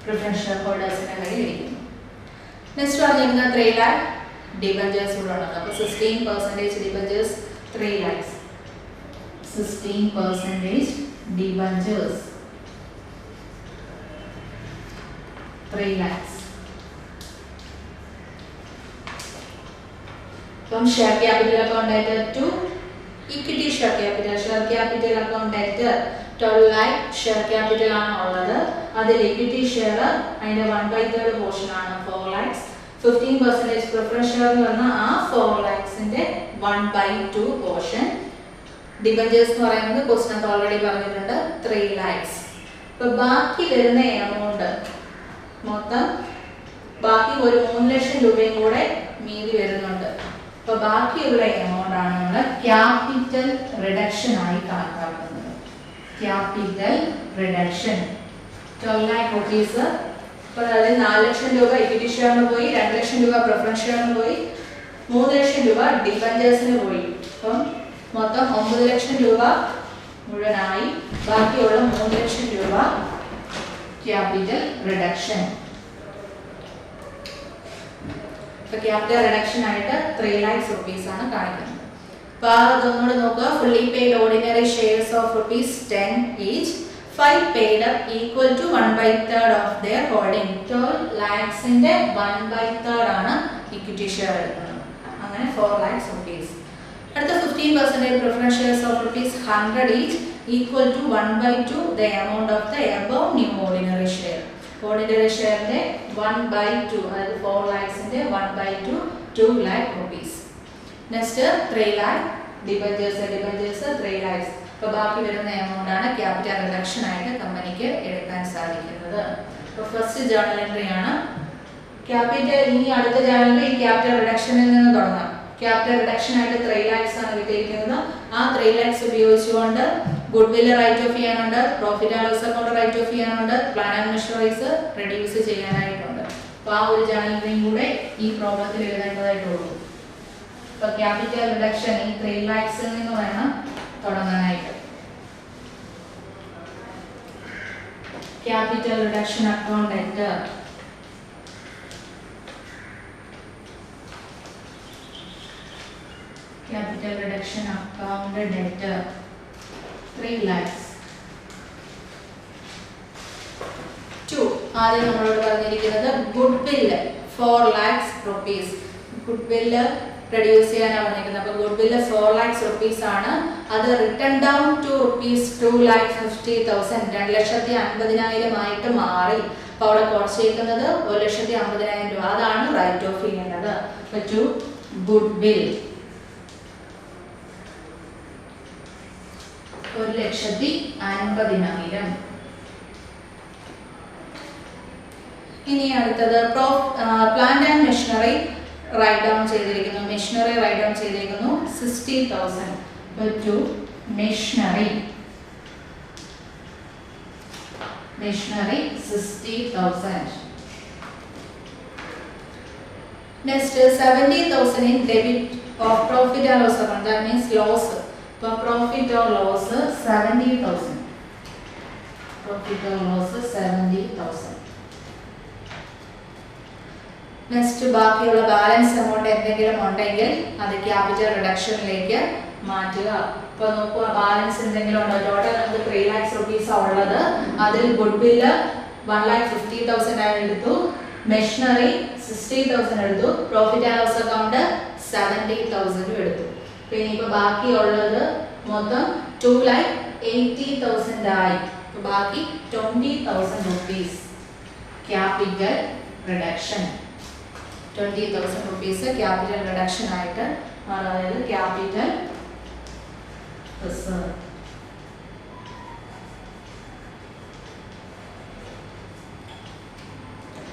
preference share ഹോൾഡേഴ്സിന്റെ കയ്യിൽ ഇരിക്കുന്നു. നെക്സ്റ്റ് പറഞ്ഞിരുന്ന 3 lakh ഡിബഞ്ചേഴ്സ് ഉള്ളതാണ്. അപ്പോൾ 16% debentures 3 lakhs. 16% debentures 3 lakhs. From share capital account debtor to equity share capital. Share capital account debtor 12 lakh share capital ആണ് ഉള്ളത്. അതിൽ equity share അതിന്റെ 1/3 പോർഷൻ ആണ് 4 lakhs. 15% preference share എന്ന് പറഞ്ഞാൽ ആ 4 lakhsന്റെ 1/2 പോർഷൻ. ഡിബഞ്ചേഴ്സ് എന്ന് പറയുന്നത് ക്വസ്റ്റ്യൻ ഓൾറെഡി പറഞ്ഞിട്ടുണ്ട് 3 lakhs. അപ്പോൾ ബാക്കി വരുന്ന എമൗണ്ട് മൊത്തം ബാക്കി ഒരു 3 ലക്ഷം രൂപയും കൂടെ മീതി വരുന്നുണ്ട്. അപ്പോൾ ബാക്കിയുള്ള എമൗണ്ട് ആണ് നമ്മൾ ക്യാപിറ്റൽ റിഡക്ഷൻ ആയി കണക്കാക്കുന്നത്. Capital reduction 12 lakh rupees. അപ്പോൾ അതായത് 4 ലക്ഷം രൂപ ഇക്വിറ്റി ഷെയറിന് പോയി, 2 ലക്ഷം രൂപ പ്രിഫറൻസ് ഷെയറിന് പോയി, 3 ലക്ഷം രൂപ ഡിബഞ്ചേഴ്സിന് പോയി. അപ്പം മൊത്തം 9 ലക്ഷം രൂപ മുഴുവനായി. ബാക്കിയുള്ള 3 ലക്ഷം രൂപ ക്യാപിറ്റൽ റിഡക്ഷൻ. ക്യാപിറ്റൽ റിഡക്ഷൻ ആയിട്ട് 3 lakhs rupees ആണ് കാണിക്കുന്നത്. അപ്പോൾ അതൊന്നുകൂടെ നോക്കുക. Fully paid ordinary shares of rupees 10 each, 5 paid up equal to 1/3 of their holding. 12 lakhsന്റെ 1/3 ആണ് ഇക്വിറ്റി ഷെയർ എടുക്കുന്നത്. അങ്ങനെ 4 lakhs rupees. അടുത്ത 15% preference shares of rupees 100 each equal to 1/2 the amount of the above new ordinary share. Ordinary share ന്റെ 1/2 അതായത് 4 lakhsന്റെ 1/2 2 lakh rupees. Next 3 lakh debentures 3 lakhs. അപ്പോൾ ബാക്കി വരുന്ന എമൗണ്ട് ആണ് ക്യാപിറ്റൽ റിഡക്ഷൻ ആയിട്ട് കമ്പനിക്ക് എടുക്കാൻ സാധിക്കുന്നത്. അപ്പോൾ ഫസ്റ്റ് ജേർണൽ എൻട്രി ആണ് ക്യാപിറ്റൽ. ഇനി അടുത്ത ജേർണൽ എൻട്രി ക്യാപിറ്റൽ റിഡക്ഷനിൽ നിന്ന് തുടങ്ങാം. ക്യാപിറ്റൽ റിഡക്ഷൻ ആയിട്ട് 3 lakhs ആണ് കിട്ടിയിരിക്കുന്നത്. ആ 3 lakhs ഉപയോഗിച്ചുകൊണ്ട് ഗുഡ്വിൽ റൈറ്റ് ഓഫ് ചെയ്യാനുണ്ട്, profit and loss account write off ചെയ്യാനുണ്ട്, പ്ലാൻ ആൻഡ് മെഷറൈസ് റെഡ്യൂസ് ചെയ്യാനായിട്ടുണ്ട്. അപ്പോൾ ആ ഒരു ജേർണൽ എൻട്രിയും കൂടെ ഈ പ്രോബ്ലത്തിൽ എഴുതേണ്ടതായിട്ടുള്ളൂ. അപ്പോൾ ക്യാപിറ്റൽ റിഡക്ഷൻ ഈ 3 lakhsൽ നിന്ന് വേണം തുടങ്ങാനായിട്ട്. Capital reduction account debtor capital reduction account debtor 3 lakhs. 2. ആദ്യം നമ്മളോട് പറഞ്ഞിരിക്കുന്നത് goodwill 4 lakhs rupees. goodwill reduce ചെയ്യാനാണ് പറഞ്ഞിരിക്കുന്നത്. അപ്പോൾ goodwill 4 lakhs rupees ആണ്. അത് written down to rupees 2,50,000 2,50,000 ആയിട്ട് മാറി. അപ്പോൾ അവിടെ കുറച്ചേക്കുന്നത് 1,50,000 രൂപ. അതാണ് റൈറ്റ് ഓഫ് ചെയ്യേണ്ടത്. അപ്പോൾ ടു goodwill 1,50,000. ഇനി അടുത്തത് plant and machinery write down ചെയ്തിരിക്കുന്നു. മെഷീനറി റൈറ്റ് ഡൗൺ ചെയ്തിരിക്കുന്നു 60,000. To machinery 60,000. Next 70,000 in debit of profit or loss account. That means loss. For profit or loss 70,000. Profit or loss 70,000. Next ബാക്കിയുള്ള balance amount എന്തെങ്കിലും ഉണ്ടെങ്കിൽ അത് capital റിഡക്ഷനിലേക്ക് മാറ്റുക. ഇപ്പോൾ നോക്കുക, balance എന്തെങ്കിലും ഉണ്ടോ? ടോട്ടൽ നമുക്ക് 3 lakhs rupees ഉള്ളത്. അതിൽ ഗുഡ്വിൽ 1,50,000 ആയി എടുത്തു, മെഷീനറി 60,000 എടുത്തു, പ്രോഫിറ്റ് ആൻഡ് ലോസ് അക്കൗണ്ട് 70,000 എടുത്തു. പിന്നെ ഇപ്പോൾ ബാക്കിയുള്ളത് മൊത്തം 2,80,000 ആയി. ബാക്കി 20,000 rupees capital reduction. 20,000 rupees capital reduction ആയിട്ട്, അതായത് ക്യാപിറ്റൽ റിസർവ്.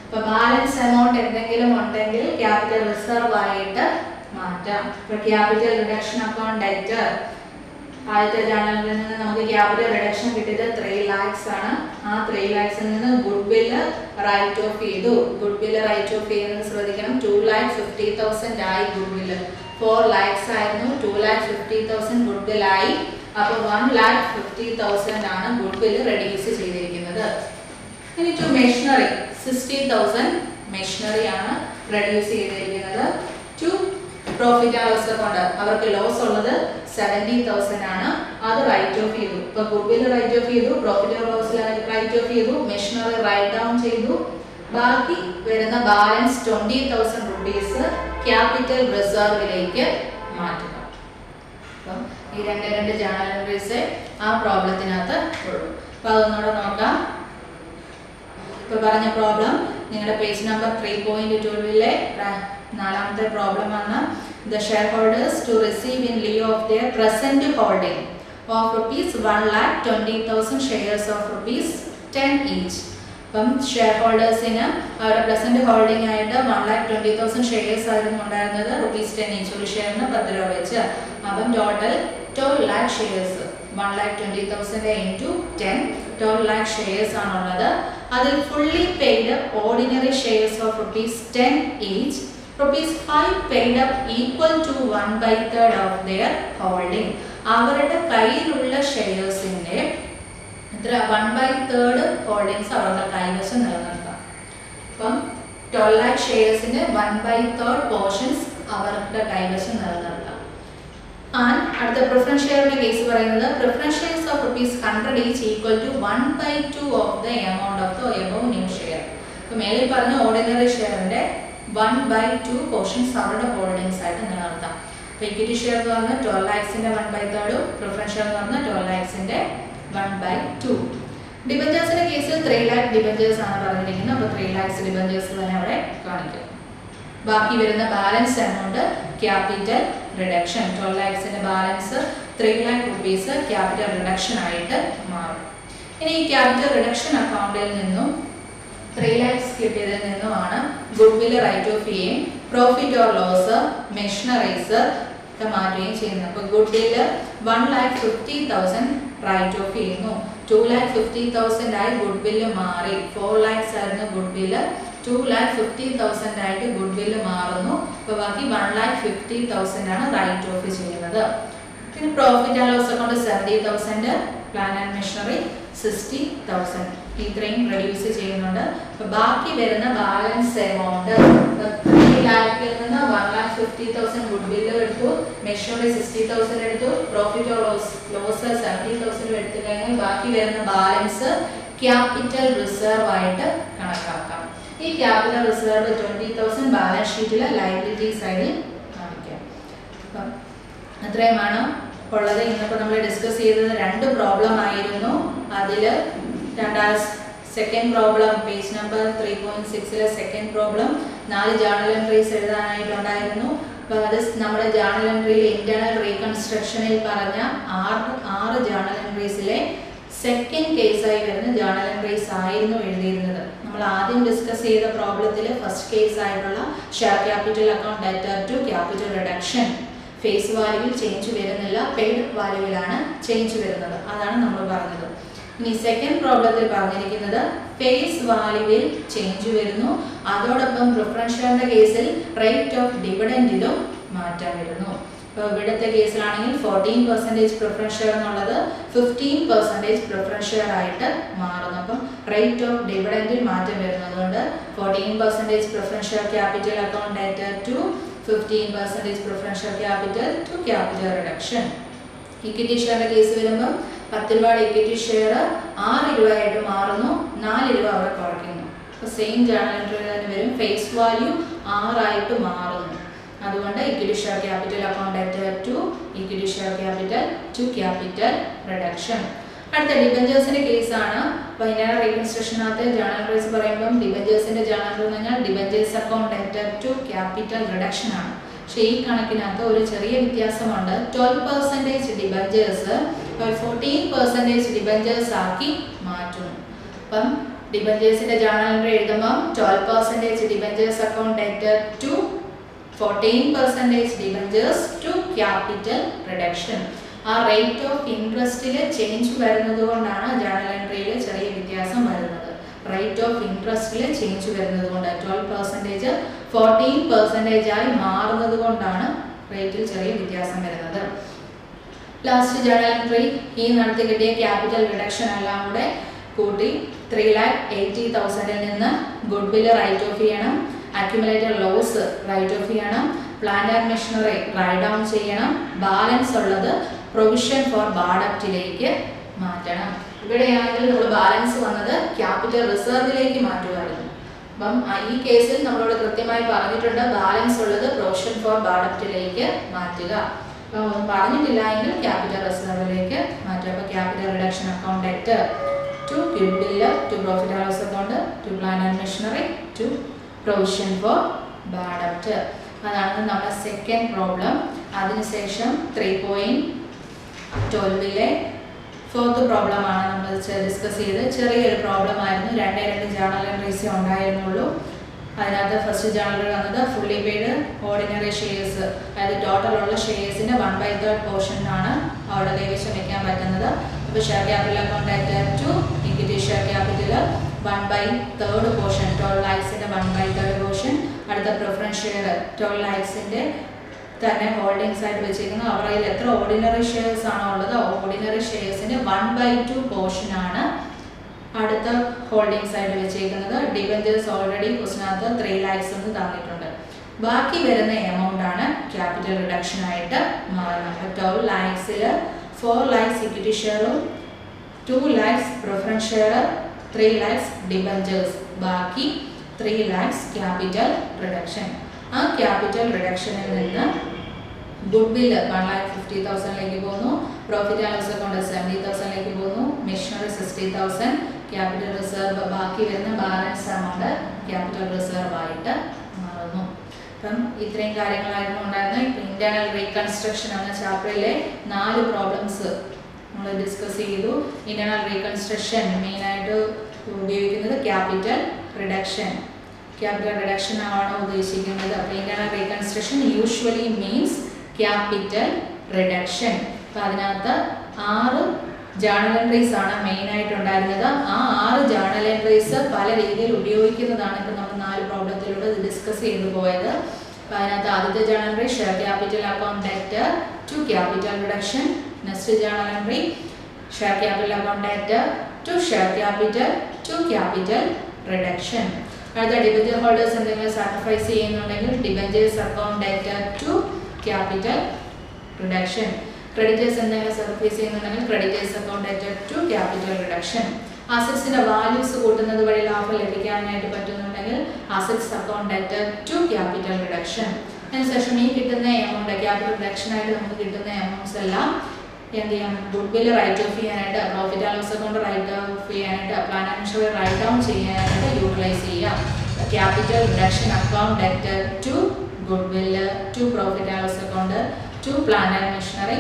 ഇപ്പൊ ബാലൻസ് എമൗണ്ട് എന്തെങ്കിലും ഉണ്ടെങ്കിൽ ക്യാപിറ്റൽ റിസർവ് ആയിട്ട് മാറ്റാം. ഇപ്പൊ ക്യാപിറ്റൽ റിഡക്ഷൻ അക്കൗണ്ട് ഡെറ്റർ ആദ്യത്തെ ജേണലിൽ നിന്ന് നമുക്ക് ക്യാപിറ്റൽ റിഡക്ഷൻ കിട്ടിയത് 3 lakhs ആണ്. ആ 3 lakhsൽ നിന്ന് ഗുഡ്വിൽ റൈറ്റ് ഓഫ് ചെയ്തു. ഗുഡ്വിൽ റൈറ്റ് ഓഫ് ചെയ്യുന്നത് ശ്രദ്ധിക്കണം. 2,50,000 ആയി ഗുഡ്വിൽ. 4 lakhs ആയിരുന്നു, 2,50,000 ഗുഡ്വിൽ ആയി. അപ്പോൾ 1,50,000 ആണ് ഗുഡ്വിൽ റെഡ്യൂസ് ചെയ്തിരിക്കുന്നത്. ഇനി ടു മെഷീനറി 60,000 മെഷീനറി ആണ് റെഡ്യൂസ് ചെയ്തിരിക്കുന്നത്. To profit and loss account അവർക്ക് ലോസ് ഉള്ളത് 70,000 ആണ്. അത് റൈറ്റ് ഓഫ് ചെയ്തു. ഇപ്പൊ ഗുഡ്വിൽ റൈറ്റ് ഓഫ് ചെയ്തു, profit and loss write off ചെയ്തു, മെഷീനറി റൈറ്റ് ഡൗൺ ചെയ്തു. ബാക്കി വരുന്ന ബാലൻസ് 20,000 rupees ക്യാപിറ്റൽ റിസർവിലേക്ക് മാറ്റുക. അപ്പം ഈ രണ്ട് ജേണൽ എൻട്രീസ് ആ പ്രോബ്ലത്തിനകത്ത് ഉള്ളൂ. അപ്പൊ അതൊന്നുകൂടെ നോക്കാം. ഇപ്പൊ പറഞ്ഞ പ്രോബ്ലം നിങ്ങളുടെ പേജ് നമ്പർ 3.12 നാലാമത്തെ പ്രോബ്ലം ആണ്. The shareholders to receive in lieu of their present holding of rupees 1,20,000 shares of rupees 10 each. അപ്പം ഷെയർ ഹോൾഡേഴ്സിന് അവരുടെ പ്രസന്റ് ഹോൾഡിംഗ് ആയിട്ട് 1,20,000 ഷെയർസ് ആയിരുന്നു ഉണ്ടായിരുന്നത്. rupees 10 each, ഒരു ഷെയറിന് 10 രൂപ വെച്ച്. അപ്പം total 12 lakh shares, 1,20,000 into 10, 12 lakh shares ആണുള്ളത്. അതിൽ fully paid ordinary shares of rupees 10 each, rupees 5 paid up equal to 1/3 of their holding. അവരുടെ കയ്യിലുള്ള ഷെയർസിന്റെ എത്ര 1/3 ഹോൾഡിങ്സ് അവരുടെ കൈവശം നിലനിർത്താം. അപ്പം 12 lakh ഷെയർസിന്റെ 1/3 പോർഷൻസ് അവരുടെ കൈവശം നിലനിർത്താം. ആൻഡ് അടുത്ത പ്രിഫറൻസ് ഷെയറിന്റെ കേസ് പറയുന്നത് preference shares of rupees 100 each equal to 1/2 of the amount of the above new share. ഇപ്പൊ മേലിൽ പറഞ്ഞ ഓർഡിനറി ഷെയറിന്റെ 1/2 പോർഷൻസ് അവരുടെ ഹോൾഡിങ്സ് ആയിട്ട് നിലനിർത്താം. അപ്പോൾ ഇക്വിറ്റി ഷെയർ എന്ന് പറഞ്ഞാൽ 12 lakhsന്റെ 1/3, പ്രിഫറൻസ് ഷെയർ എന്ന് പറഞ്ഞാൽ 12 lakhsന്റെ 1/2. ഡിബഞ്ചേഴ്സിന്റെ കേസിൽ 3 lakh ഡിബഞ്ചേഴ്സ് ആണ് പറഞ്ഞിരിക്കുന്നത്. അപ്പോൾ 3 lakhs ഡിബഞ്ചേഴ്സ് തന്നെ അവിടെ കാണിക്കും. ബാക്കി വരുന്ന ബാലൻസ് എമൗണ്ട് ക്യാപിറ്റൽ റിഡക്ഷൻ. 12 lakhsന്റെ balance 3 lakh rupees capital reduction ആയിട്ട് മാറും. ഇനി ഈ ക്യാപിറ്റൽ റിഡക്ഷൻ അക്കൗണ്ടിൽ നിന്നും 3 lakhs കിട്ടിയതിൽ നിന്നുമാണ് ഗുഡ്വിൽ റൈറ്റ് ഓഫ് ചെയ്യുകയും പ്രോഫിറ്റ് ഓർ ലോസ് മെഷീനറീസ് ഒക്കെ മാറ്റുകയും ചെയ്യുന്നത്. അപ്പോൾ ഗുഡ്വിൽ 1,50,000 റൈറ്റ് ഓഫ് ചെയ്യുന്നു. 2,50,000 ആയി ഗുഡ്വിൽ മാറി. 4 lakhs ആയിരുന്നു ഗുഡ്വിൽ, 2,50,000 ആയിട്ട് ഗുഡ്വിൽ മാറുന്നു. അപ്പോൾ ബാക്കി 1,50,000 ആണ് റൈറ്റ് ഓഫ് ചെയ്യുന്നത്. പിന്നെ profit and loss account 70,000, plant and machinery 60,000 ഇത്രയും റെഡ്യൂസ് ചെയ്യുന്നുണ്ട്. അപ്പോൾ ബാക്കി വരുന്ന ബാലൻസ് എമൗണ്ട് 3 ലായത്തിൽ നിന്ന് 1,50,000 ഗുഡ് ബില്ല് എടുത്തു, മെഷീനറി 60,000 എടുത്തു, പ്രോഫിറ്റ് ഓർ ലോസ് 70,000 എടുത്തു കഴിഞ്ഞാൽ ബാക്കി വരുന്ന ബാലൻസ് ക്യാപിറ്റൽ റിസർവ് ആയിട്ട് കണക്കാക്കാം. ഈ ക്യാപിറ്റൽ റിസർവ് 20,000 ബാലൻസ് ഷീറ്റിലെ ലയബിലിറ്റി സൈഡിൽ കാണിക്കാം. അപ്പം അത്രയുമാണ് ഉള്ളത്. ഇന്നിപ്പോൾ നമ്മൾ ഡിസ്കസ് ചെയ്തത് 2 പ്രോബ്ലം ആയിരുന്നു. അതിൽ second problem page number 3.6 second problem 4 journal entries എഴുതാനായിട്ടുണ്ടായിരുന്നു. അപ്പോൾ അത് നമ്മുടെ ജേർണൽ എൻട്രിയിൽ ഇന്റേണൽ റീകൺസ്ട്രക്ഷനിൽ പറഞ്ഞ 6 ജേർണൽ എൻട്രീസിലെ സെക്കൻഡ് കേസായി വരുന്ന ജേർണൽ എൻട്രീസ് ആയിരുന്നു എഴുതിയിരുന്നത്. നമ്മൾ ആദ്യം ഡിസ്കസ് ചെയ്ത പ്രോബ്ലത്തിൽ ഫസ്റ്റ് കേസ് ആയിട്ടുള്ള share capital account debtor to capital reduction face വാല്യൂവിൽ ചേഞ്ച് വരുന്നില്ല, പെയ്ഡ് വാല്യൂവിലാണ് ചേഞ്ച് വരുന്നത്. അതാണ് നമ്മൾ പറഞ്ഞത്. ഇനി സെക്കൻഡ് പ്രോബ്ലത്തിൽ പറഞ്ഞിരിക്കുന്നത് ഫേസ് വാല്യൂവിൽ ചേഞ്ച് വരുന്നു, അതോടൊപ്പം പ്രിഫറൻസ് ഷെയറിന്റെ കേസിൽ റേറ്റ് ഓഫ് ഡിവിഡൻഡിലും മാറ്റം വരുന്നു. ഇപ്പോൾ ഇവിടുത്തെ കേസിലാണെങ്കിൽ 14% പ്രിഫറൻസ് ഷെയർ എന്നുള്ളത് 15% പ്രിഫറൻസ് ഷെയർ ആയിട്ട് മാറുന്നു. അപ്പം റേറ്റ് ഓഫ് ഡിവിഡൻഡിൽ മാറ്റം വരുന്നതുകൊണ്ട് 14% preference share capital account debtor to 15% preference share capital to capital reduction. Equity ഷെയറിന്റെ കേസ് വരുമ്പോൾ 10 രൂപയുടെ ഇക്വിറ്റി ഷെയർ 6 രൂപയായിട്ട് മാറുന്നു, 4 രൂപ അവിടെ കുറയ്ക്കുന്നു. അപ്പോൾ സെയിം ജേർണൽ എൻട്രി തന്നെ വരും, ഫേസ് വാല്യൂ 6 ആയിട്ട് മാറുന്നു. അതുകൊണ്ട് equity share capital account debtor to equity share capital to capital reduction. അടുത്ത ഡിബഞ്ചേഴ്സിന്റെ കേസാണ്. അപ്പോൾ ഇന്റേണൽ റീകൺസ്ട്രക്ഷനകത്ത് ജേർണൽ എൻട്രീസ് പറയുമ്പോൾ ഡിബഞ്ചേഴ്സിന്റെ ജേർണൽ എൻട്രി എന്ന് പറഞ്ഞാൽ debentures account debtor to capital reduction ആണ്. പക്ഷേ ഈ കണക്കിനകത്ത് ഒരു ചെറിയ വ്യത്യാസമുണ്ട്. 12% ഡിബഞ്ചേഴ്സ് 14% ഡിബഞ്ചേഴ്സ് ആക്കി മാറ്റുന്നു. അപ്പം ഡിബഞ്ചേഴ്സിന്റെ ജേർണൽ എൻട്രി എഴുതുമ്പോൾ 12% debentures account debtor to 14% debentures to capital reduction. ആ റേറ്റ് ഓഫ് ഇൻട്രസ്റ്റിൽ ചേഞ്ച് വരുന്നത് കൊണ്ടാണ് ജേർണൽ എൻട്രിയിൽ ചെറിയ വ്യത്യാസം വരുന്നത്. റേറ്റ് ഓഫ് ഇൻട്രസ്റ്റിൽ ചേഞ്ച് വരുന്നത് കൊണ്ട് 12% 14% ആയി മാറുന്നത് കൊണ്ടാണ് റേറ്റിൽ ചെറിയ വ്യത്യാസം വരുന്നത്. ലാസ്റ്റ് ജേർണൽ എൻട്രി ഈ നടത്തി കിട്ടിയ ക്യാപിറ്റൽ റിഡക്ഷൻ എല്ലാം കൂടെ കൂട്ടി 3,80,000 നിന്ന് ഗുഡ് ബില്ല് റൈറ്റ് ഓഫ് ചെയ്യണം, അക്യുമുലേറ്റഡ് ലോസ് റൈറ്റ് ഓഫ് ചെയ്യണം, plant and machinery write down ചെയ്യണം, ബാലൻസ് ഉള്ളത് പ്രൊവിഷൻ ഫോർ ബാഡപ്റ്റിലേക്ക് മാറ്റണം. ഇവിടെയാണെങ്കിൽ നമ്മൾ ബാലൻസ് വന്നത് ക്യാപിറ്റൽ റിസർവിലേക്ക് മാറ്റുമായിരുന്നു. അപ്പം ഈ കേസിൽ നമ്മളോട് കൃത്യമായി പറഞ്ഞിട്ടുണ്ട് ബാലൻസ് ഉള്ളത് പ്രൊവിഷൻ ഫോർ ബാഡപ്റ്റിലേക്ക് മാറ്റുക. അപ്പം പറഞ്ഞിട്ടില്ല എങ്കിൽ ക്യാപിറ്റൽ റിസർവിലേക്ക് മാറ്റുക. അപ്പോൾ capital reduction account debtor to goodwill to profit and loss account to plant and machinery to provision for bad debt. അതാണ് നമ്മുടെ സെക്കൻഡ് പ്രോബ്ലം. അതിനുശേഷം 3.12 ഫോർത്ത് പ്രോബ്ലം ആണ് നമ്മൾ ഡിസ്കസ് ചെയ്ത്. ചെറിയൊരു പ്രോബ്ലം ആയിരുന്നു, 2 ജേർണൽ എൻട്രീസേ ഉണ്ടായിരുന്നുള്ളൂ. അതിനകത്ത് ഫസ്റ്റ് ജേർണൽ വന്നത് ഫുള്ളി പെയ്ഡ് ഓർഡിനറി ഷെയർസ്, അതായത് ടോട്ടൽ ഉള്ള ഷെയർസിന്റെ 1/3 പോർഷൻ ആണ് അവിടെ കൈവശം വെക്കാൻ പറ്റുന്നത്. അപ്പോൾ share capital account debtor to equity share capital 1/3 portion, 12 lakhsന്റെ 1/3 പോർഷൻ. അടുത്ത പ്രിഫറൻസ് ഷെയർ 12 lakhsന്റെ തന്നെ ഹോൾഡിംഗ്സ് ആയിട്ട് വെച്ചിരിക്കുന്നത്. അവരുടെ എത്ര ഓർഡിനറി ഷെയർസ് ആണോ ഉള്ളത്, ഓർഡിനറി ഷെയർസിന്റെ 1/2 പോർഷൻ ആണ് അടുത്ത ഹോൾഡിംഗ്സ് ആയിട്ട് വെച്ചിരിക്കുന്നത്. ഡിബഞ്ചേഴ്സ് ഓൾറെഡി ക്വസ്റ്റിനകത്ത് 3 lakhs എന്ന് തന്നിട്ടുണ്ട്. ബാക്കി വരുന്ന എമൗണ്ട് ആണ് ക്യാപിറ്റൽ റിഡക്ഷൻ ആയിട്ട് മാറുന്നത്. 12 lakhsൽ 4 lakhs ഇക്വിറ്റി ഷെയറും 2 lakhs preference share, 3 lakhs debentures, ബാക്കി 3 lakhs ക്യാപിറ്റൽ റിഡക്ഷൻ. ആ ക്യാപിറ്റൽ റിഡക്ഷനിൽ നിന്ന് ഗുഡ് ബില്ല് 1,50,000 പോകുന്നു, പ്രോഫിറ്റ് ആൻഡ് ലോസ് അക്കൗണ്ട് 70,000 പോകുന്നു, മെഷീനറി 60,000, ക്യാപിറ്റൽ റിസർവ് ബാക്കി വരുന്ന ബാലൻസ് എമൗണ്ട് ക്യാപിറ്റൽ റിസർവ് ആയിട്ട് മാറുന്നു. അപ്പം ഇത്രയും കാര്യങ്ങളായിരുന്നു ഉണ്ടായിരുന്നത്. ഇപ്പം ഇന്റേണൽ റീകൺസ്ട്രക്ഷൻ എന്ന ചാപ്റ്ററിലെ 4 പ്രോബ്ലംസ് നമ്മൾ ഡിസ്കസ് ചെയ്തു. ഇന്റേണൽ റീകൺസ്ട്രക്ഷൻ മെയിനായിട്ട് ഉപയോഗിക്കുന്നത് ക്യാപിറ്റൽ റിഡക്ഷൻ. ക്യാപിറ്റൽ റിഡക്ഷൻ ആണോ ഉദ്ദേശിക്കുന്നത്. അപ്പോൾ internal reconstruction usually means capital reduction. അപ്പോൾ അതിനകത്ത് 6 ജേർണൽ എൻട്രീസ് ആണ് മെയിൻ ആയിട്ട് ഉണ്ടായിരുന്നത്. ആ 6 ജേർണൽ എൻട്രീസ് പല രീതിയിൽ ഉപയോഗിക്കുന്നതാണ് ഇപ്പോൾ നമ്മൾ 4 പ്രോബ്ലത്തിലൂടെ ഡിസ്കസ് ചെയ്തു പോയത്. അപ്പോൾ അതിനകത്ത് ആദ്യത്തെ journal entry share capital account debtor to capital reduction. Next journal entry share capital account debtor to share capital to capital reduction. അടുത്ത ഡിബഞ്ചർ ഹോൾഡേഴ്സ് എന്തെങ്കിലും സാക്രിഫൈസ് ചെയ്യുന്നുണ്ടെങ്കിൽ debentures account debtor to capital reduction. Creditors എന്തെങ്കിലും sacrifice ചെയ്യുന്നുണ്ടെങ്കിൽ creditors account debtor to capital reduction. അസറ്റ്സിന്റെ values കൂട്ടുന്നത് വഴി ലാഭം ലഭിക്കാനായിട്ട് പറ്റുന്നുണ്ടെങ്കിൽ assets account debtor to capital reduction. അതിനുശേഷം ഈ കിട്ടുന്ന എമൗണ്ട് ക്യാപിറ്റൽ റിഡക്ഷൻ ആയിട്ട് നമുക്ക് കിട്ടുന്ന എമൗണ്ട്സ് എല്ലാം എന്ത് ചെയ്യാം, ഗുഡ് റൈറ്റ് ഓഫ് ചെയ്യാനായിട്ട്, profit and loss account write off ചെയ്യാനായിട്ട്, plant and machinery write down ചെയ്യാനായിട്ട് യൂട്ടിലൈസ് ചെയ്യാം. Capital reduction account debtor to good to profit and loss account to plant and machinery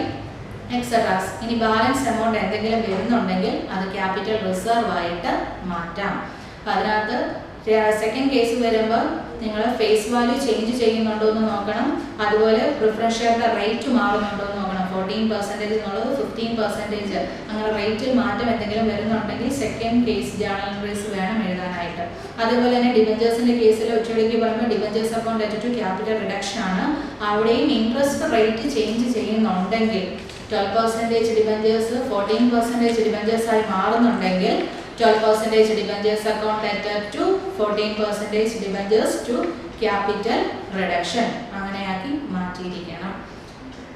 etceteras. ഇനി balance amount എന്തെങ്കിലും വരുന്നുണ്ടെങ്കിൽ അത് capital reserve ആയിട്ട് മാറ്റാം. അപ്പം അതിനകത്ത് സെക്കൻഡ് കേസ് വരുമ്പോൾ നിങ്ങൾ ഫേസ് വാല്യൂ ചേഞ്ച് ചെയ്യുന്നുണ്ടോ എന്ന് നോക്കണം. അതുപോലെ പ്രിഫറൻസ് ഷെയറിന്റെ റേറ്റ് മാറുന്നുണ്ടോ എന്ന് നോക്കണം. 14% എന്നുള്ളത് 15%, അങ്ങനെ റേറ്റിൽ മാറ്റം എന്തെങ്കിലും വരുന്നുണ്ടെങ്കിൽ സെക്കൻഡ് കേസ് ജേണൽ എൻട്രീസ് വേണം എഴുതാനായിട്ട്. അതുപോലെ തന്നെ ഡിബഞ്ചേഴ്സിന്റെ കേസിൽ ഒറ്റയടിക്ക് പറയുമ്പോൾ debentures account debtor to capital reduction ആണ്. അവിടെയും ഇൻട്രസ്റ്റ് റേറ്റ് ചേഞ്ച് ചെയ്യുന്നുണ്ടെങ്കിൽ 12% ഡിബഞ്ചേഴ്സ് 14% ഡിബഞ്ചേഴ്സ് ആയി മാറുന്നുണ്ടെങ്കിൽ 12% debentures account debtor to 14% debentures to capital reduction അങ്ങനെയാക്കി മാറ്റിയിരിക്കണം.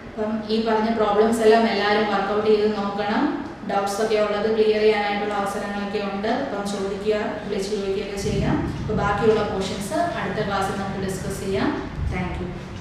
അപ്പം ഈ പറഞ്ഞ പ്രോബ്ലംസ് എല്ലാം എല്ലാവരും വർക്കൗട്ട് ചെയ്ത് നോക്കണം. ഡൗട്ട്സ് ഒക്കെ ഉള്ളത് ക്ലിയർ ചെയ്യാനായിട്ടുള്ള അവസരങ്ങളൊക്കെ ഉണ്ട്. അപ്പം ചോദിക്കുക, വിളിച്ച് ചോദിക്കുകയൊക്കെ ചെയ്യാം. അപ്പോൾ ബാക്കിയുള്ള പോർഷൻസ് അടുത്ത ക്ലാസ്സിൽ നമുക്ക് ഡിസ്കസ് ചെയ്യാം. Thank you.